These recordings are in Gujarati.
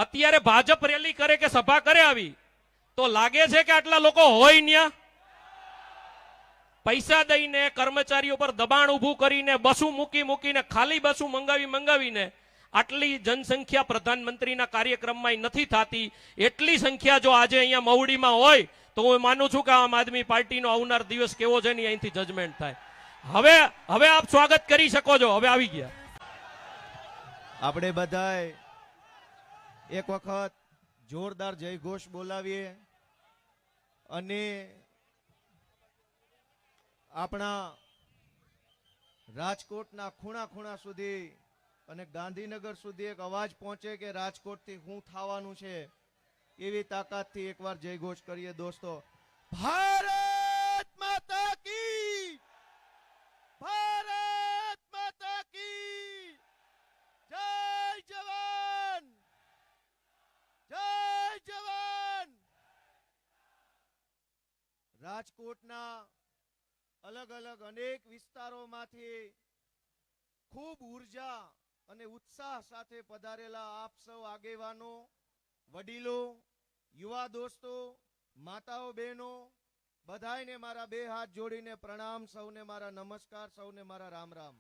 અત્યારે ભાજપ રેલી કરે કે સભા કરે આવી તો લાગે છે કે આટલા લોકો હોય ન્યા? પૈસા દઈને કર્મચારીઓ પર દબાણ ઊભું કરીને બસું મૂકીને ખાલી બસું મંગાવીને આટલી જનસંખ્યા પ્રધાનમંત્રીના કાર્યક્રમમાં નથી થતી. એટલી સંખ્યા જો આજે અહીંયા મવડીમાં હોય તો હું માનું છું કે આમ આદમી પાર્ટીનો આવનાર દિવસ કેવો છે ને અહીંથી જજમેન્ટ થાય. હવે આપ સ્વાગત કરી શકો છો. હવે આવી ગયા. આપણે બધાએ એક વખત જોરદાર જય ઘોષ બોલાવીએ અને આપણા રાજકોટના ખૂણા ખૂણા સુધી અને ગાંધીનગર સુધી એક અવાજ પહોંચે કે રાજકોટથી શું થવાનું છે, એવી તાકાતથી એકવાર જય ઘોષ કરીએ દોસ્તો. ભારત માતા કી, ભારત માતા કી, જય જવાન, જય જવાન. રાજકોટના અલગ અલગ અનેક વિસ્તારોમાંથી ખૂબ ઉર્જા અને ઉત્સાહ સાથે પધારેલા આપ સૌ આગેવાનો, વડીલો, યુવા દોસ્તો, માતાઓ, બહેનો, બધાયને મારા બે હાથ જોડીને પ્રણામ, સૌને મારા નમસ્કાર, સૌને મારા રામ રામ.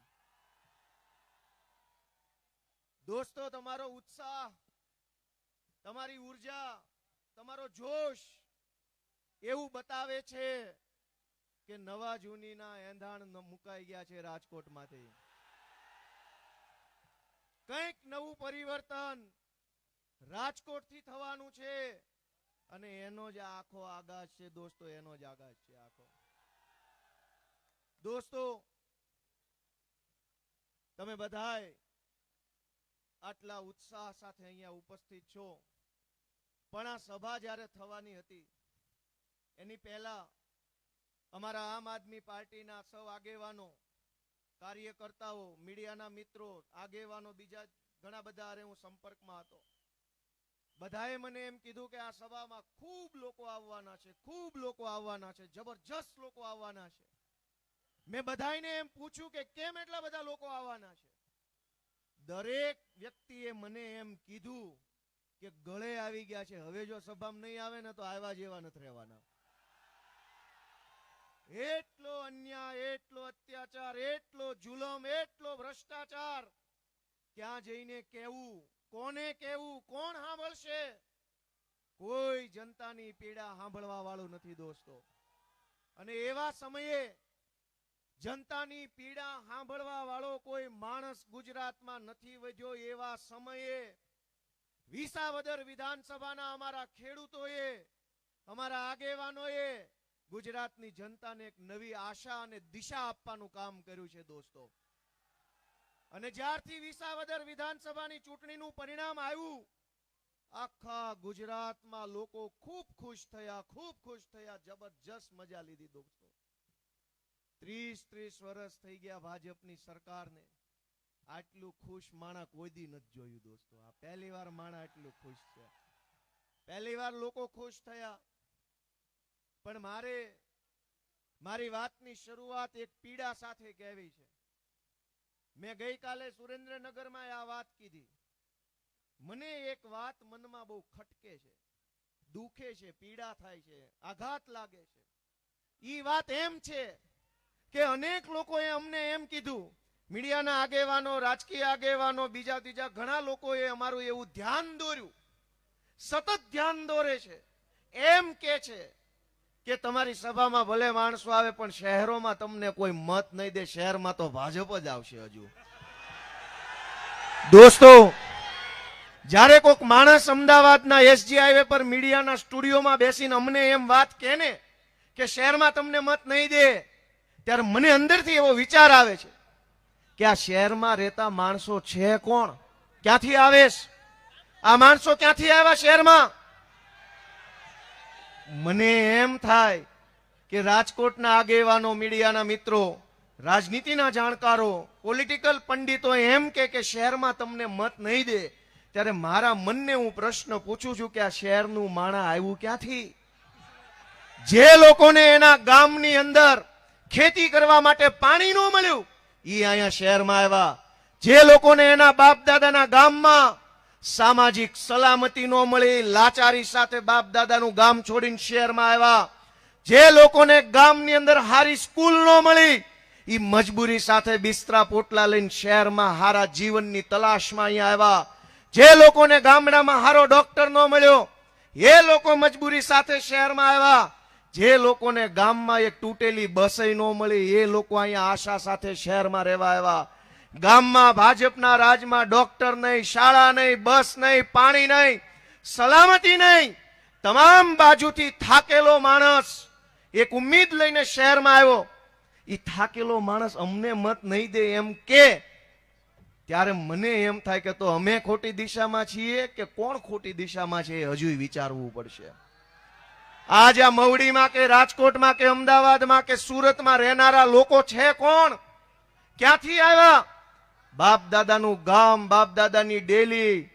દોસ્તો, તમારો ઉત્સાહ, તમારી ઉર્જા, તમારો જોશ એવું બતાવે છે કે નવા જૂનીના એંધાણ મુકાઈ ગયા છે રાજકોટમાંથી. કંઈક નવું પરિવર્તન રાજકોટથી થવાનું છે અને એનો જ આખો આગાજ છે દોસ્તો, એનો જ આગાજ છે આખો. દોસ્તો, તમે બધાય આટલા ઉત્સાહ સાથે અહીંયા ઉપસ્થિત છો, પણ આ સભા જ્યારે થવાની હતી એની પહેલા અમારા આમ આદમી પાર્ટીના સૌ આગેવાનો, કાર્યકર્તાઓ, મીડિયાના મિત્રો, આગેવાનો, બીજા ઘણા બધા હારે હું સંપર્કમાં હતો. બધાએ મને એમ કીધું કે આ સભામાં ખૂબ લોકો આવવાના છે, ખૂબ લોકો આવવાના છે, જબરજસ્ત લોકો આવવાના છે. મેં બધાને એમ પૂછ્યું કે કેમ એટલા બધા લોકો આવવાના છે? દરેક વ્યક્તિએ મને એમ કીધું કે ગળે આવી ગયા છે, હવે જો સભામાં નહીં આવે ને તો આવ્યા જેવા નથી રહેવાના. એટલો અન્યાય, એટલો અત્યાચાર, એટલો જુલમ, એટલો ભ્રષ્ટાચાર, ક્યાં જઈને કેવું, કોને કેવું, કોણ સાંભળશે? કોઈ જનતાની પીડા સાંભળવા વાળું નથી દોસ્તો. અને એવા સમયે જનતાની પીડા સાંભળવા વાળો કોઈ માણસ ગુજરાતમાં નથી વધ્યો. એવા સમયે વિસાવદર વિધાનસભાના અમારા ખેડૂતોએ, અમારા આગેવાનોએ ગુજરાતની જનતાને એક નવી આશા અને દિશા આપવાનું કામ કર્યું છે દોસ્તો. અને જ્યારથી વિસાવદર વિધાનસભાની ચૂંટણીનું પરિણામ આવ્યું, આખા ગુજરાતમાં લોકો ખૂબ ખુશ થયા, ખૂબ ખુશ થયા, જબરજસ્ત મજા લીધી દોસ્તો. 30 વર્ષ થઈ ગયા ભાજપની સરકારને, આટલું ખુશ માણા કોઈ દી નથી જોયું દોસ્તો. આ પહેલી વાર માણા આટલું ખુશ છે, પહેલી વાર લોકો ખુશ થયા. પણ મારી વાતની શરૂઆત એક પીડા સાથે કહેવી છે. મેં ગઈકાલે સુરેન્દ્રનગરમાં આ વાત કીધી. મને એક વાત મનમાં બહુ ખટકે છે, દુખે છે, પીડા થાય છે, આઘાત લાગે છે. ઈ વાત એમ છે કે અનેક લોકોએ અમને એમ કીધું, મીડિયાના આગેવાનો, રાજકીય આગેવાનો, બીજા ત્રીજા ઘણા લોકોએ અમારું એવું ધ્યાન દોર્યું, સતત ધ્યાન દોરે છે, એમ કે છે કે તમારી સભામાં ભલે માણસો આવે પણ શહેરોમાં તમને કોઈ મત નહીં દે, શહેરમાં તો ભાજપ જ આવશે. હજુ દોસ્તો, જ્યારે કોઈક માણસ અમદાવાદના એસજી હાઈવે પર મીડિયાના સ્ટુડિયોમાં બેસીને અમને એમ વાત કહે ને કે શહેરમાં તમને મત નહીં દે, ત્યારે મને અંદરથી એવો વિચાર આવે છે કે આ શહેરમાં રહેતા માણસો છે કોણ? ક્યાંથી આવે? આ માણસો ક્યાંથી આવ્યા શહેરમાં? મને એમ થાય કે રાજકોટના આગેવાનો, મીડિયાના મિત્રો, રાજનીતિના જાણકારો, પોલિટિકલ પંડિતો એમ કે શહેરમાં તમને મત નહીં દે, ત્યારે મારા મનને હું પ્રશ્ન પૂછું છું કે આ શહેરનું માણા આવ્યું ક્યાંથી? જે લોકોને એના ગામની અંદર ખેતી કરવા માટે પાણી ન મળ્યું, એ અહીંયા શહેરમાં આવ્યા. જે લોકોને એના બાપ દાદાના ગામમાં સામાજિક સલામતી નો મળી, લાચારી સાથે બાપ દાદાનું ગામ છોડીને શહેરમાં આવ્યા. જે લોકોને ગામની અંદર હારી સ્કૂલ નો મળી, એ મજબૂરી સાથે બિસ્તરા પોટલા લઈને શહેરમાં હારા જીવનની તલાશમાં અહીંયા આવ્યા. જે લોકોને ગામડામાં હારો ડોક્ટર નો મળ્યો, એ લોકો મજબૂરી સાથે શહેરમાં આવ્યા. જે લોકોને ગામમાં એક તૂટેલી બસઈ નો મળી, એ લોકો અહીંયા આશા સાથે શહેરમાં રહેવા આવ્યા. ગામમાં ભાજપના રાજમાં ડોક્ટર નહીં, શાળા નહીં, બસ નહીં, પાણી નહીં, સલામતી નહીં. તમામ બાજુથી થાકેલો માણસ એક ઉમ્મીદ લઈને શહેરમાં આવ્યો. એ થાકેલો માણસ અમને મત નહીં દે એમ કે ત્યારે મને એમ થાય કે તો અમે ખોટી દિશામાં છીએ કે કોણ ખોટી દિશામાં છે, એ હજુ વિચારવું પડશે. આજ આ મવડીમાં કે રાજકોટમાં કે અમદાવાદમાં કે સુરતમાં રહેનારા લોકો છે કોણ? ક્યાંથી આવ્યા? બાપ દાદાનું ગામ, બાપ દાદાની ડેલી,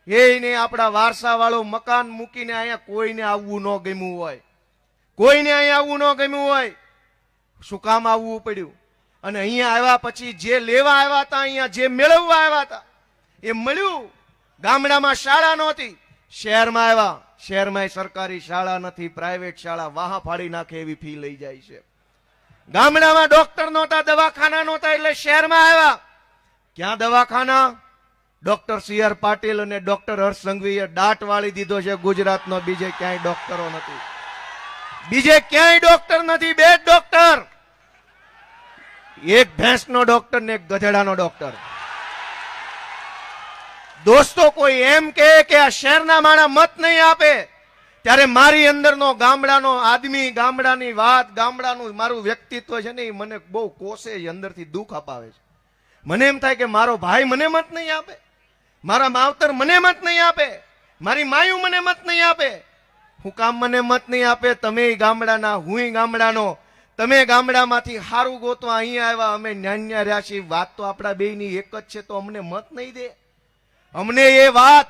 એને આપણા વારસા વાળો મકાન મૂકીને અહીંયા કોઈને આવવું ન ગમ્યું હોય, કોઈને અહીંયા આવવું ન ગમ્યું હોય. શું કામ આવવું પડ્યું? અને અહીંયા આવ્યા પછી જે લેવા આવ્યા હતા, અહીંયા જે મેળવવા આવ્યા હતા એ મળ્યું. ગામડામાં શાળા નહોતી, શહેરમાં આવ્યા. શહેરમાં સરકારી શાળા નથી, પ્રાઇવેટ શાળા વાહ ફાડી નાખે એવી ફી લઈ જાય છે. ગામડામાં ડોક્ટર નહોતા, દવાખાના નહોતા, એટલે શહેરમાં આવ્યા. ક્યાં દવાખાના? ડોક્ટર સી.આર. પાટીલ અને ડોક્ટર હર્ષ સંઘવીએ દાટ વાળી દીધો છે ગુજરાતનો. બીજે ક્યાંય ડોક્ટરો નથી, બીજે ક્યાંય ડોક્ટર નથી. બે ડોક્ટર, એક ભેંસનો ડોક્ટર ને એક ગધેડાનો ડોક્ટર. દોસ્તો, કોઈ એમ કે આ શહેરના માણા મત નહીં આપે, ત્યારે મારી અંદરનો ગામડાનો આદમી, ગામડાની વાત, ગામડાનું મારું વ્યક્તિત્વ છે ને, એ મને બહુ કોસે, અંદરથી દુઃખ અપાવે છે. મને એમ થાય કે મારો ભાઈ મને મત નહીં આપે, મારા માવતર મને મત નહીં આપે, મારી માયું મને મત નહીં આપે. હું કામ મને મત નહીં આપે? તમે ગામડાના, હું ગામડાનો. તમે ગામડામાંથી હારું ગોતવા અહીંયા આવ્યા, અમે ન્યાન્યા રહ્યા છીએ. વાત તો આપણા બેયની એક જ છે, તો અમને મત નહીં દે? અમને એ વાત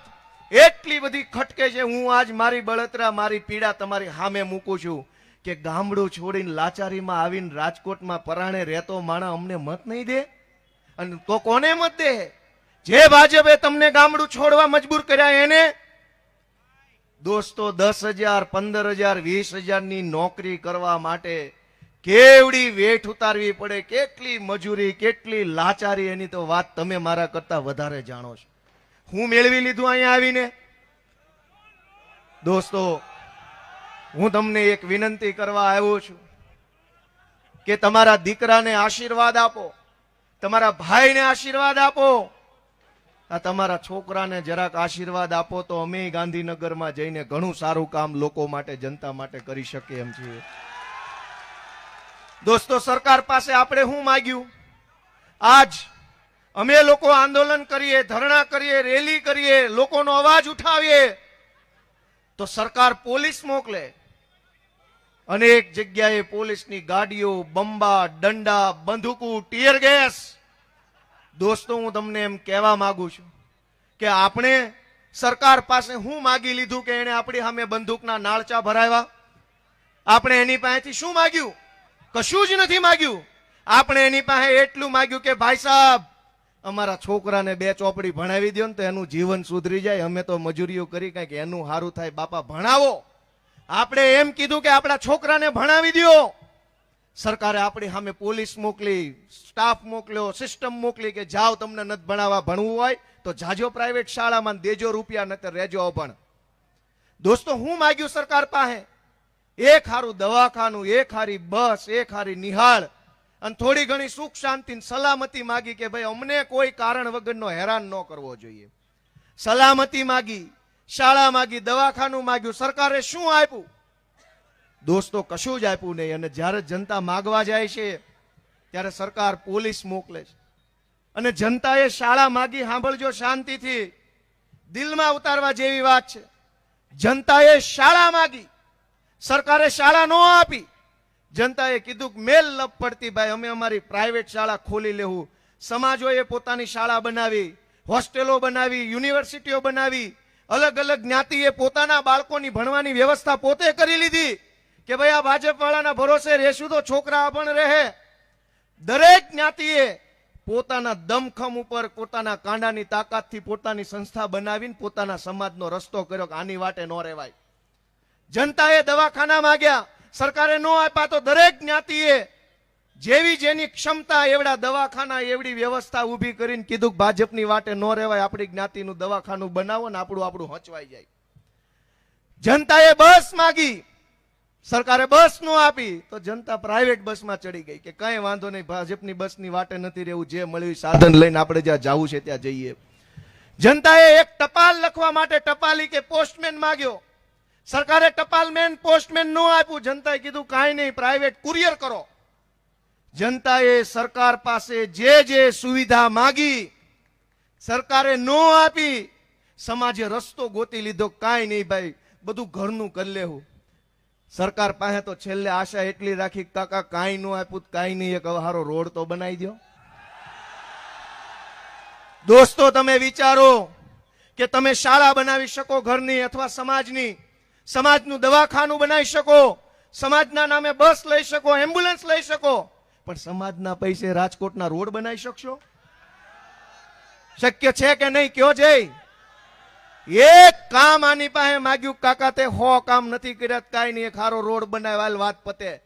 એટલી બધી ખટકે છે. હું આજ મારી બળતરા, મારી પીડા તમારી સામે મૂકું છું કે ગામડું છોડીને લાચારીમાં આવીને રાજકોટમાં પરાણે રહેતો માણસ અમને મત નહીં દે? અને તો કોને મત દે? જે ભાજપે તમને ગામડું છોડવા મજબૂર કર્યા એને. દોસ્તો, 10,000, 15,000, 20,000 ની નોકરી કરવા માટે કેવડી વેઠ ઉતારવી પડે, કેટલી મજૂરી, કેટલી લાચારી, એની તો વાત તમે મારા કરતા વધારે જાણો છો. હું મેળવી લીધું અહીંયા આવીને. દોસ્તો, હું તમને એક વિનંતી કરવા આવ્યો છું કે તમારા દીકરાને આશીર્વાદ આપો, તમારા ભાઈને આશીર્વાદ આપો, આ તમારા છોકરાને જરાક આશીર્વાદ આપો, તો અમે ગાંધીનગરમાં જઈને ઘણું સારું કામ લોકો માટે, જનતા માટે કરી શકીએ એમ છીએ. દોસ્તો, સરકાર પાસે આપણે શું માંગ્યું? આજ અમે લોકો આંદોલન કરીએ, ધરણા કરીએ, રેલી કરીએ, લોકોનો અવાજ ઉઠાવીએ, તો સરકાર પોલીસ મોકલે. અનેક જગ્યાએ પોલીસની ગાડીઓ, બંબા, દંડા, બંદૂકો, ટીયર ગેસ. દોસ્તો, હું તમને એમ કહેવા માંગુ છું કે આપણે સરકાર પાસે શું માગી લીધું કે એને આપણી સામે બંદૂકના નાળચા ભરાવ્યા? આપણે એની પાસેથી શું માગ્યું? કશું જ નથી માગ્યું. આપણે એની પાસે એટલું માગ્યું કે ભાઈ સાહેબ, અમારા છોકરાને 2 ચોપડી ભણાવી દો ને તો એનું જીવન સુધરી જાય, અમે તો મજૂરીઓ કરી કંઈક એનું સારું થાય, બાપા ભણાવો. આપણે એમ કીધું કે આપણા છોકરાને ભણાવી દો. સરકારે આપણી સામે પોલીસ મોકલી, સ્ટાફ મોકલ્યો, સિસ્ટમ મોકલી કે જાઓ, તમને નથી ભણાવવા, ભણવું હોય તો જાજો પ્રાઇવેટ શાળામાં, દેજો રૂપિયા, નતર રહેજો અભણ. દોસ્તો, હું માગ્યું સરકાર પાસે? એક હારું દવાખાનું, એક હારી બસ, એક હારી નિહાળ, અને થોડી ઘણી સુખ શાંતિ સલામતી માગી કે ભાઈ અમને કોઈ કારણ વગરનો હેરાન ન કરવો જોઈએ. સલામતી માગી, શાળા માગી, દવાખાનું માગ્યું. સરકારે શું આપ્યું? દોસ્તો, કશું જ આપ્યું નહીં. અને જ્યારે જનતા માગવા જાય છે ત્યારે સરકાર પોલીસ મોકલે છે. અને જનતાએ શાળા માગી, સાંભળજો શાંતિથી, દિલમાં ઉતારવા જેવી વાત છે. જનતાએ શાળા માગી, સરકારે શાળા ન આપી. જનતાએ કીધું કે મેલ લપ પડતી ભાઈ, અમે અમારી પ્રાઇવેટ શાળા ખોલી લેવું. સમાજોએ પોતાની શાળા બનાવી, હોસ્ટેલો બનાવી, યુનિવર્સિટીઓ બનાવી, અલગ અલગ જ્ઞાતિએ પોતાના બાળકોની ભણવાની વ્યવસ્થા પોતે કરી લીધી કે ભાઈ આ ભાજપ વાળાના ભરોસે રહેશું તો છોકરા અભણ રહે. દરેક જ્ઞાતિએ પોતાના દમખમ ઉપર પોતાના કાંડાની તાકાતથી પોતાની સંસ્થા બનાવીને પોતાના સમાજનો રસ્તો કર્યો કે આની વાટે ન રહેવાય. જનતાએ દવાખાના માંગ્યા, સરકારે ન આપ્યા તો દરેક જ્ઞાતિએ જેવી જેની ક્ષમતા એવડા દવાખાના એવડી વ્યવસ્થા ઊભી કરીને કીધું કે ભાજપની વાટે ન રહેવાય, આપણી જ્ઞાતિનું દવાખાનું બનાવો ને આપણું હચવાઈ જાય. જનતાએ બસ માંગી, સરકારે બસ નો આપી તો જનતા પ્રાઇવેટ બસમાં ચડી ગઈ કે કઈ વાંધો નહીં, ભાજપની બસની વાટે નથી રહેવું, જે મળ્યું સાધન લઈને આપણે જ્યાં જવું છે ત્યાં જઈએ. જનતાએ એક ટપાલ લખવા માટે ટપાલી કે પોસ્ટમેન માંગ્યો, સરકારે ટપાલમેન પોસ્ટમેન નો આપ્યું. જનતાએ કીધું કાંઈ નહીં, પ્રાઇવેટ કુરિયર કરો. જનતાએ સરકાર પાસે જે સુવિધા માંગી સરકારે નો આપી. સમાજે રસ્તો ગોતી લીધો, કાંઈ નહીં ભાઈ, બધું ઘરનું કરી લેવું. સરકાર પાસે તો છેલ્લે આશા એટલી રાખી, કાકા કાંઈ ન આપ્યું, કાંઈ નહીં, એક હારો રોડ તો બનાવી દો. દોસ્તો તમે વિચારો કે તમે શાળા બનાવી શકો ઘરની અથવા સમાજની, સમાજનું દવાખાનું બનાવી શકો, સમાજના નામે બસ લઈ શકો, એમ્બ્યુલન્સ લઈ શકો, પણ સમાજના પૈસે રાજકોટના રોડ બનાવી શકશો? શક્ય છે કે નહીં? કયો જય. એક કામ આની પાસે માગ્યું, કાકા તે 100 કામ નથી કર્યા, કાંઈ નહીં, એક હારો રોડ બનાવ્યા, વાત પતે.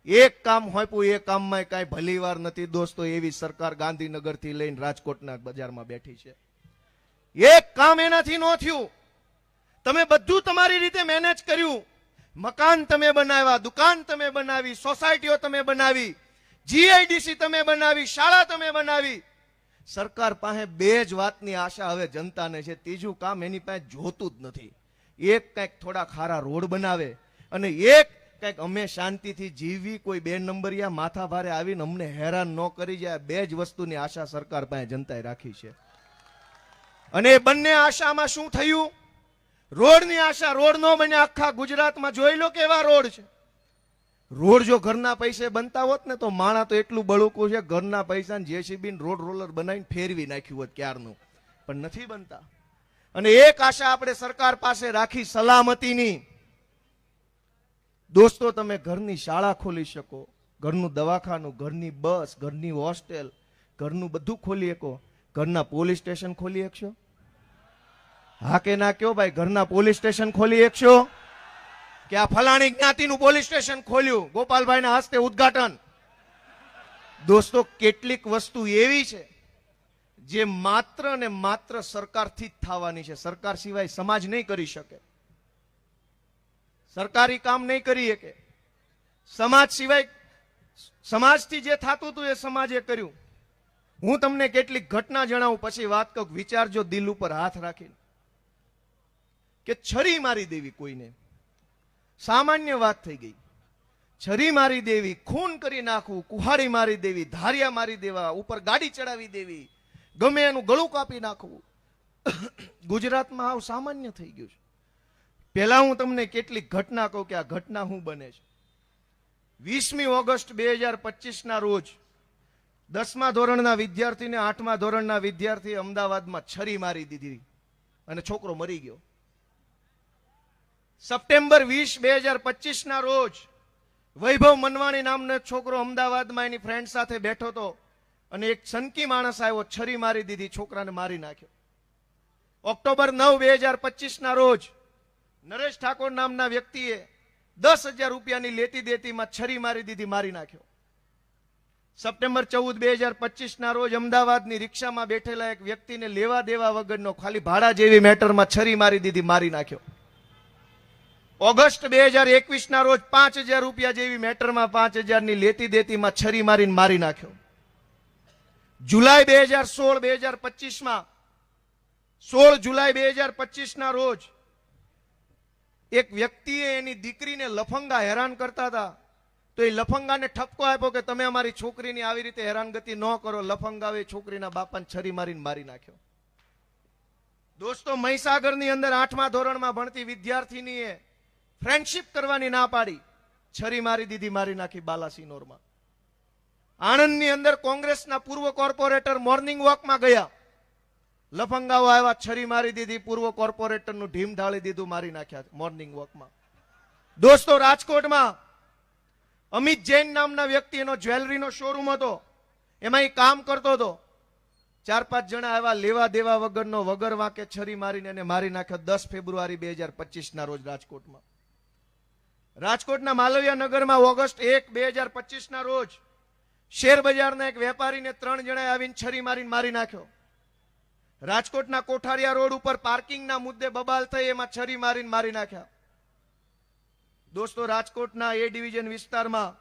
એક કામ હોપ્યું, એ કામમાં કાંઈ ભલી વાર નથી. દોસ્તો એવી સરકાર ગાંધીનગર થી લઈને રાજકોટના બજારમાં બેઠી છે. એક કામ એનાથી ન થયું. તમે બધું તમારી રીતે મેનેજ કર્યું, મકાન તમે બનાવ્યા, દુકાન તમે બનાવી, સોસાયટીઓ તમે બનાવી, જીઆઈડીસી તમે બનાવી, શાળા તમે બનાવી. સરકાર પાસે બે જ વાતની આશા હવે જનતાને છે, ત્રીજું કામ એની પાસે જોતું જ નથી. એક કંઈક થોડા ખારા રોડ બનાવે અને એક કંઈક અમે શાંતિથી જીવવી, કોઈ 2 નંબરિયા માથા ભારે આવીને અમને હેરાન ન કરી જાય. બે જ વસ્તુની આશા સરકાર પાસે જનતાએ રાખી છે. અને એ બંને આશામાં શું થયું? રોડની આશા, રોડ નો બન્યા. આખા ગુજરાતમાં જોઈ લો કેવા રોડ છે. રોડ જો ઘરના પૈસે બનતા હોત ને તો માણા તો એટલું બળુકું છે, ઘરના પૈસા જેસીબી રોડ રોલર બનાવીને ફેરવી નાખ્યું હોત ક્યારનું, પણ નથી બનતા. અને એક આશા આપણે સરકાર પાસે રાખી, સલામતીની. દોસ્તો તમે ઘરની શાળા ખોલી શકો, ઘરનું દવાખાનું, ઘરની બસ, ઘરની હોસ્ટેલ, ઘરનું બધું ખોલી શકો. ઘરના પોલીસ સ્ટેશન ખોલી શકશો? હા કે ના કયો ભાઈ? ઘરના પોલીસ સ્ટેશન ખોલી શકશો? કે આ ફલાણી જ્ઞાતિનું પોલીસ સ્ટેશન ખોલ્યું, ગોપાલભાઈના હસ્તે ઉદ્ઘાટન. દોસ્તો કેટલીક વસ્તુ એવી છે જે માત્ર ને માત્ર સરકારથી જ થવાની છે. સરકાર સિવાય સમાજ નહીં કરી શકે, સરકારી કામ નહીં કરી શકે. સમાજ સિવાય, સમાજથી જે થતું હતું એ સમાજે કર્યું. હું તમને કેટલીક ઘટના જણાવું, પછી વાત કહું, વિચારજો દિલ ઉપર હાથ રાખીને. કે છરી મારી દેવી કોઈને સામાન્ય વાત થઈ ગઈ. છરી મારી દેવી, ખૂન કરી નાખવું, કુહાડી મારી દેવી, ધારિયા મારી દેવા, ઉપર ગાડી ચડાવી દેવી, ગમે એનું ગળું કાપી નાખવું, ગુજરાતમાં આવું સામાન્ય થઈ ગયું છે. પહેલા હું તમને કેટલીક ઘટના કહું કે આ ઘટના શું બને છે. 20મી ઓગસ્ટ 2025 ના રોજ 10મા ધોરણના વિદ્યાર્થીને 8મા ધોરણના વિદ્યાર્થી અમદાવાદમાં છરી મારી દીધી અને છોકરો મરી ગયો. સપ્ટેમ્બર 20, 2025 ના રોજ વૈભવ મનવાણી નામનો છોકરો અમદાવાદમાં એની ફ્રેન્ડ સાથે બેઠો હતો અને એક સનકી માણસ આવ્યો, છરી મારી દીધી, છોકરાને મારી નાખ્યો. ઓક્ટોબર 9, 2025 ના રોજ નરેશ ઠાકોર નામના વ્યક્તિએ 10,000 રૂપિયાની લેતી દેતીમાં છરી મારી દીધી, મારી નાખ્યો. સપ્ટેમ્બર 14, 2025 ના રોજ અમદાવાદની રિક્ષામાં બેઠેલા એક વ્યક્તિને લેવા દેવા વગરનો ખાલી ભાડા જેવી મેટરમાં છરી મારી દીધી, મારી નાખ્યો. ઓગસ્ટ 2021 ના રોજ 5,000 રૂપિયા જેવી મેટરમાં 5,000 ની લેતી દેતીમાં છરી મારીને મારી નાખ્યો. જુલાઈ 2016, 2025માં 16 જુલાઈ 2025 ના રોજ એક વ્યક્તિએ એની દીકરીને લફંગા હેરાન કરતા હતા તો એ લફંગાને ઠપકો આપ્યો કે તમે અમારી છોકરીની આવી રીતે હેરાનગતિ ન કરો. લફંગાએ છોકરીના બાપાને છરી મારીને મારી નાખ્યો. દોસ્તો મહીસાગરની અંદર 8મા ધોરણમાં ભણતી વિદ્યાર્થીનીએ ફ્રેન્ડશિપ કરવાની ના પાડી, છરી મારી દીધી, મારી નાખી બાલાસિનોરમાં. આણંદની અંદર કોંગ્રેસના પૂર્વ કોર્પોરેટર મોર્નિંગ વોકમાં ગયા, લફંગાઓ આવ્યા, છરી મારી દીધી, પૂર્વ કોર્પોરેટરનું ઢીમ ઢાળી દીધું, મારી નાખ્યા મોર્નિંગ વોકમાં. દોસ્તો રાજકોટમાં અમિત જૈન નામના વ્યક્તિ, એનો જ્વેલરીનો શોરૂમ હતો, એમાં એ કામ કરતો હતો. 4-5 જણા એવા લેવા દેવા વગરનો વગર વાંકે છરી મારીને એને મારી નાખ્યો 10 ફેબ્રુઆરી 2025 ના રોજ રાજકોટમાં. રાજકોટના માલવિયા નગરમાં ઓગસ્ટ 1, 2025 ના રોજ શેર બજારના એક વેપારીને 3 જણાએ આવીને છરી મારીને મારી નાખ્યો. રાજકોટના કોઠારિયા રોડ ઉપર પાર્કિંગના મુદ્દે બબાલ થઈ, એમાં છરી મારીને મારી નાખ્યા. દોસ્તો, રાજકોટના એ ડિવિઝન વિસ્તારમાં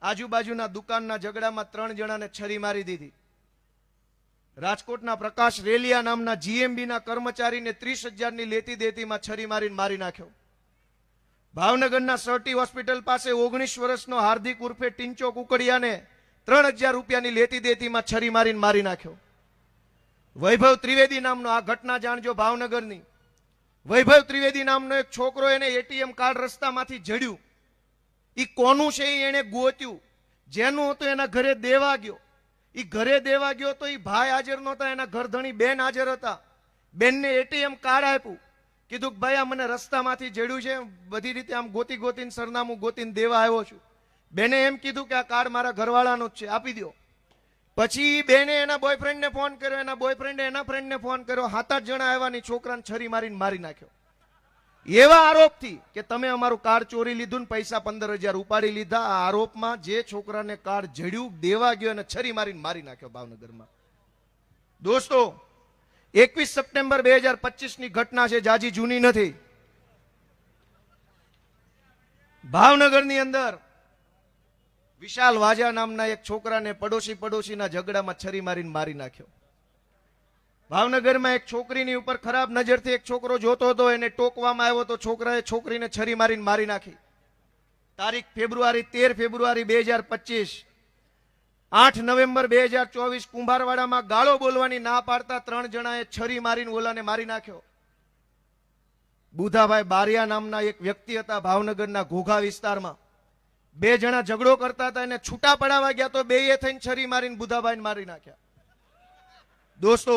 આજુબાજુના દુકાનના ઝઘડામાં 3 જણાને છરી મારી દીધી. રાજકોટના પ્રકાશ રેલિયા નામના જીએમબી ના કર્મચારીને 30,000 ની લેતી દેતીમાં છરી મારીને મારી નાખ્યો. ભાવનગરના સર્ટી હોસ્પિટલ પાસે 19 વર્ષનો હાર્દિક ઉર્ફે ટિંચો કુકડિયાને 3,000 રૂપિયાની લેતી દેતીમાં છરી મારીને મારી નાખ્યો. વૈભવ ત્રિવેદી નામનો, આ ઘટના જાણજો ભાવનગરની, વૈભવ ત્રિવેદી નામનો એક છોકરો, એને એટીએમ કાર્ડ રસ્તામાંથી જડ્યું. ઈ કોનું છે એને ગોત્યું, જેનું હતું એના ઘરે દેવા ગયો. ઈ ઘરે દેવા ગયો તો ઈ ભાઈ હાજર નહોતા, એના ઘરધણી બેન હાજર હતા. બેનને એટીએમ કાર્ડ આપ્યું, કીધું કે ભાઈ આ મને રસ્તામાંથી જડ્યું છે, બધી રીતે આમ ગોતી ગોતીને સરનામું ગોતીને દેવા આવ્યો છું. બેને એમ કીધું કે આ કાર્ડ મારા ઘરવાળાનું જ છે, આપી દો. પછી બેને એના બોયફ્રેન્ડને ફોન કર્યો, એના બોયફ્રેન્ડે એના ફ્રેન્ડને ફોન કર્યો. 7-8 જણા આવ્યા, છોકરાને છરી મારીને મારી નાખ્યો. એવા આરોપથી કે તમે અમારું કાર્ડ ચોરી લીધું ને પૈસા 15,000 ઉપાડી લીધા, આ આરોપમાં જે છોકરાને કાર્ડ જડ્યું, દેવા ગયો અને છરી મારીને મારી નાખ્યો ભાવનગરમાં. દોસ્તો, 21 સપ્ટેમ્બર 2025 ની ઘટના છે, જાજી જૂની નથી. ભાવનગરની અંદર વિશાલ વાજા નામના એક છોકરાને પડોશીના ઝઘડામાં છરી મારીને મારી નાખ્યો. ભાવનગરમાં એક છોકરીની ઉપર ખરાબ નજરથી એક છોકરો જોતો હતો, એને ટોકવામાં આવ્યો તો છોકરાએ છોકરીને છરી મારીને મારી નાખી. તારીખ 13 ફેબ્રુઆરી 2025. 8 નવેમ્બર 2024 કુંભારવાડામાં ગાળો બોલવાની ના પાડતા 3 જણાએ છરી મારીને ઓલાને મારી નાખ્યો. બુધાભાઈ બારિયા નામના એક વ્યક્તિ હતા ભાવનગરના ઘોઘા વિસ્તારમાં. 2 જણા ઝઘડો કરતા હતા, એને છૂટા પડાવવા ગયા તો બેયે થઈને છરી મારીને બુધાભાઈને મારી નાખ્યા. દોસ્તો,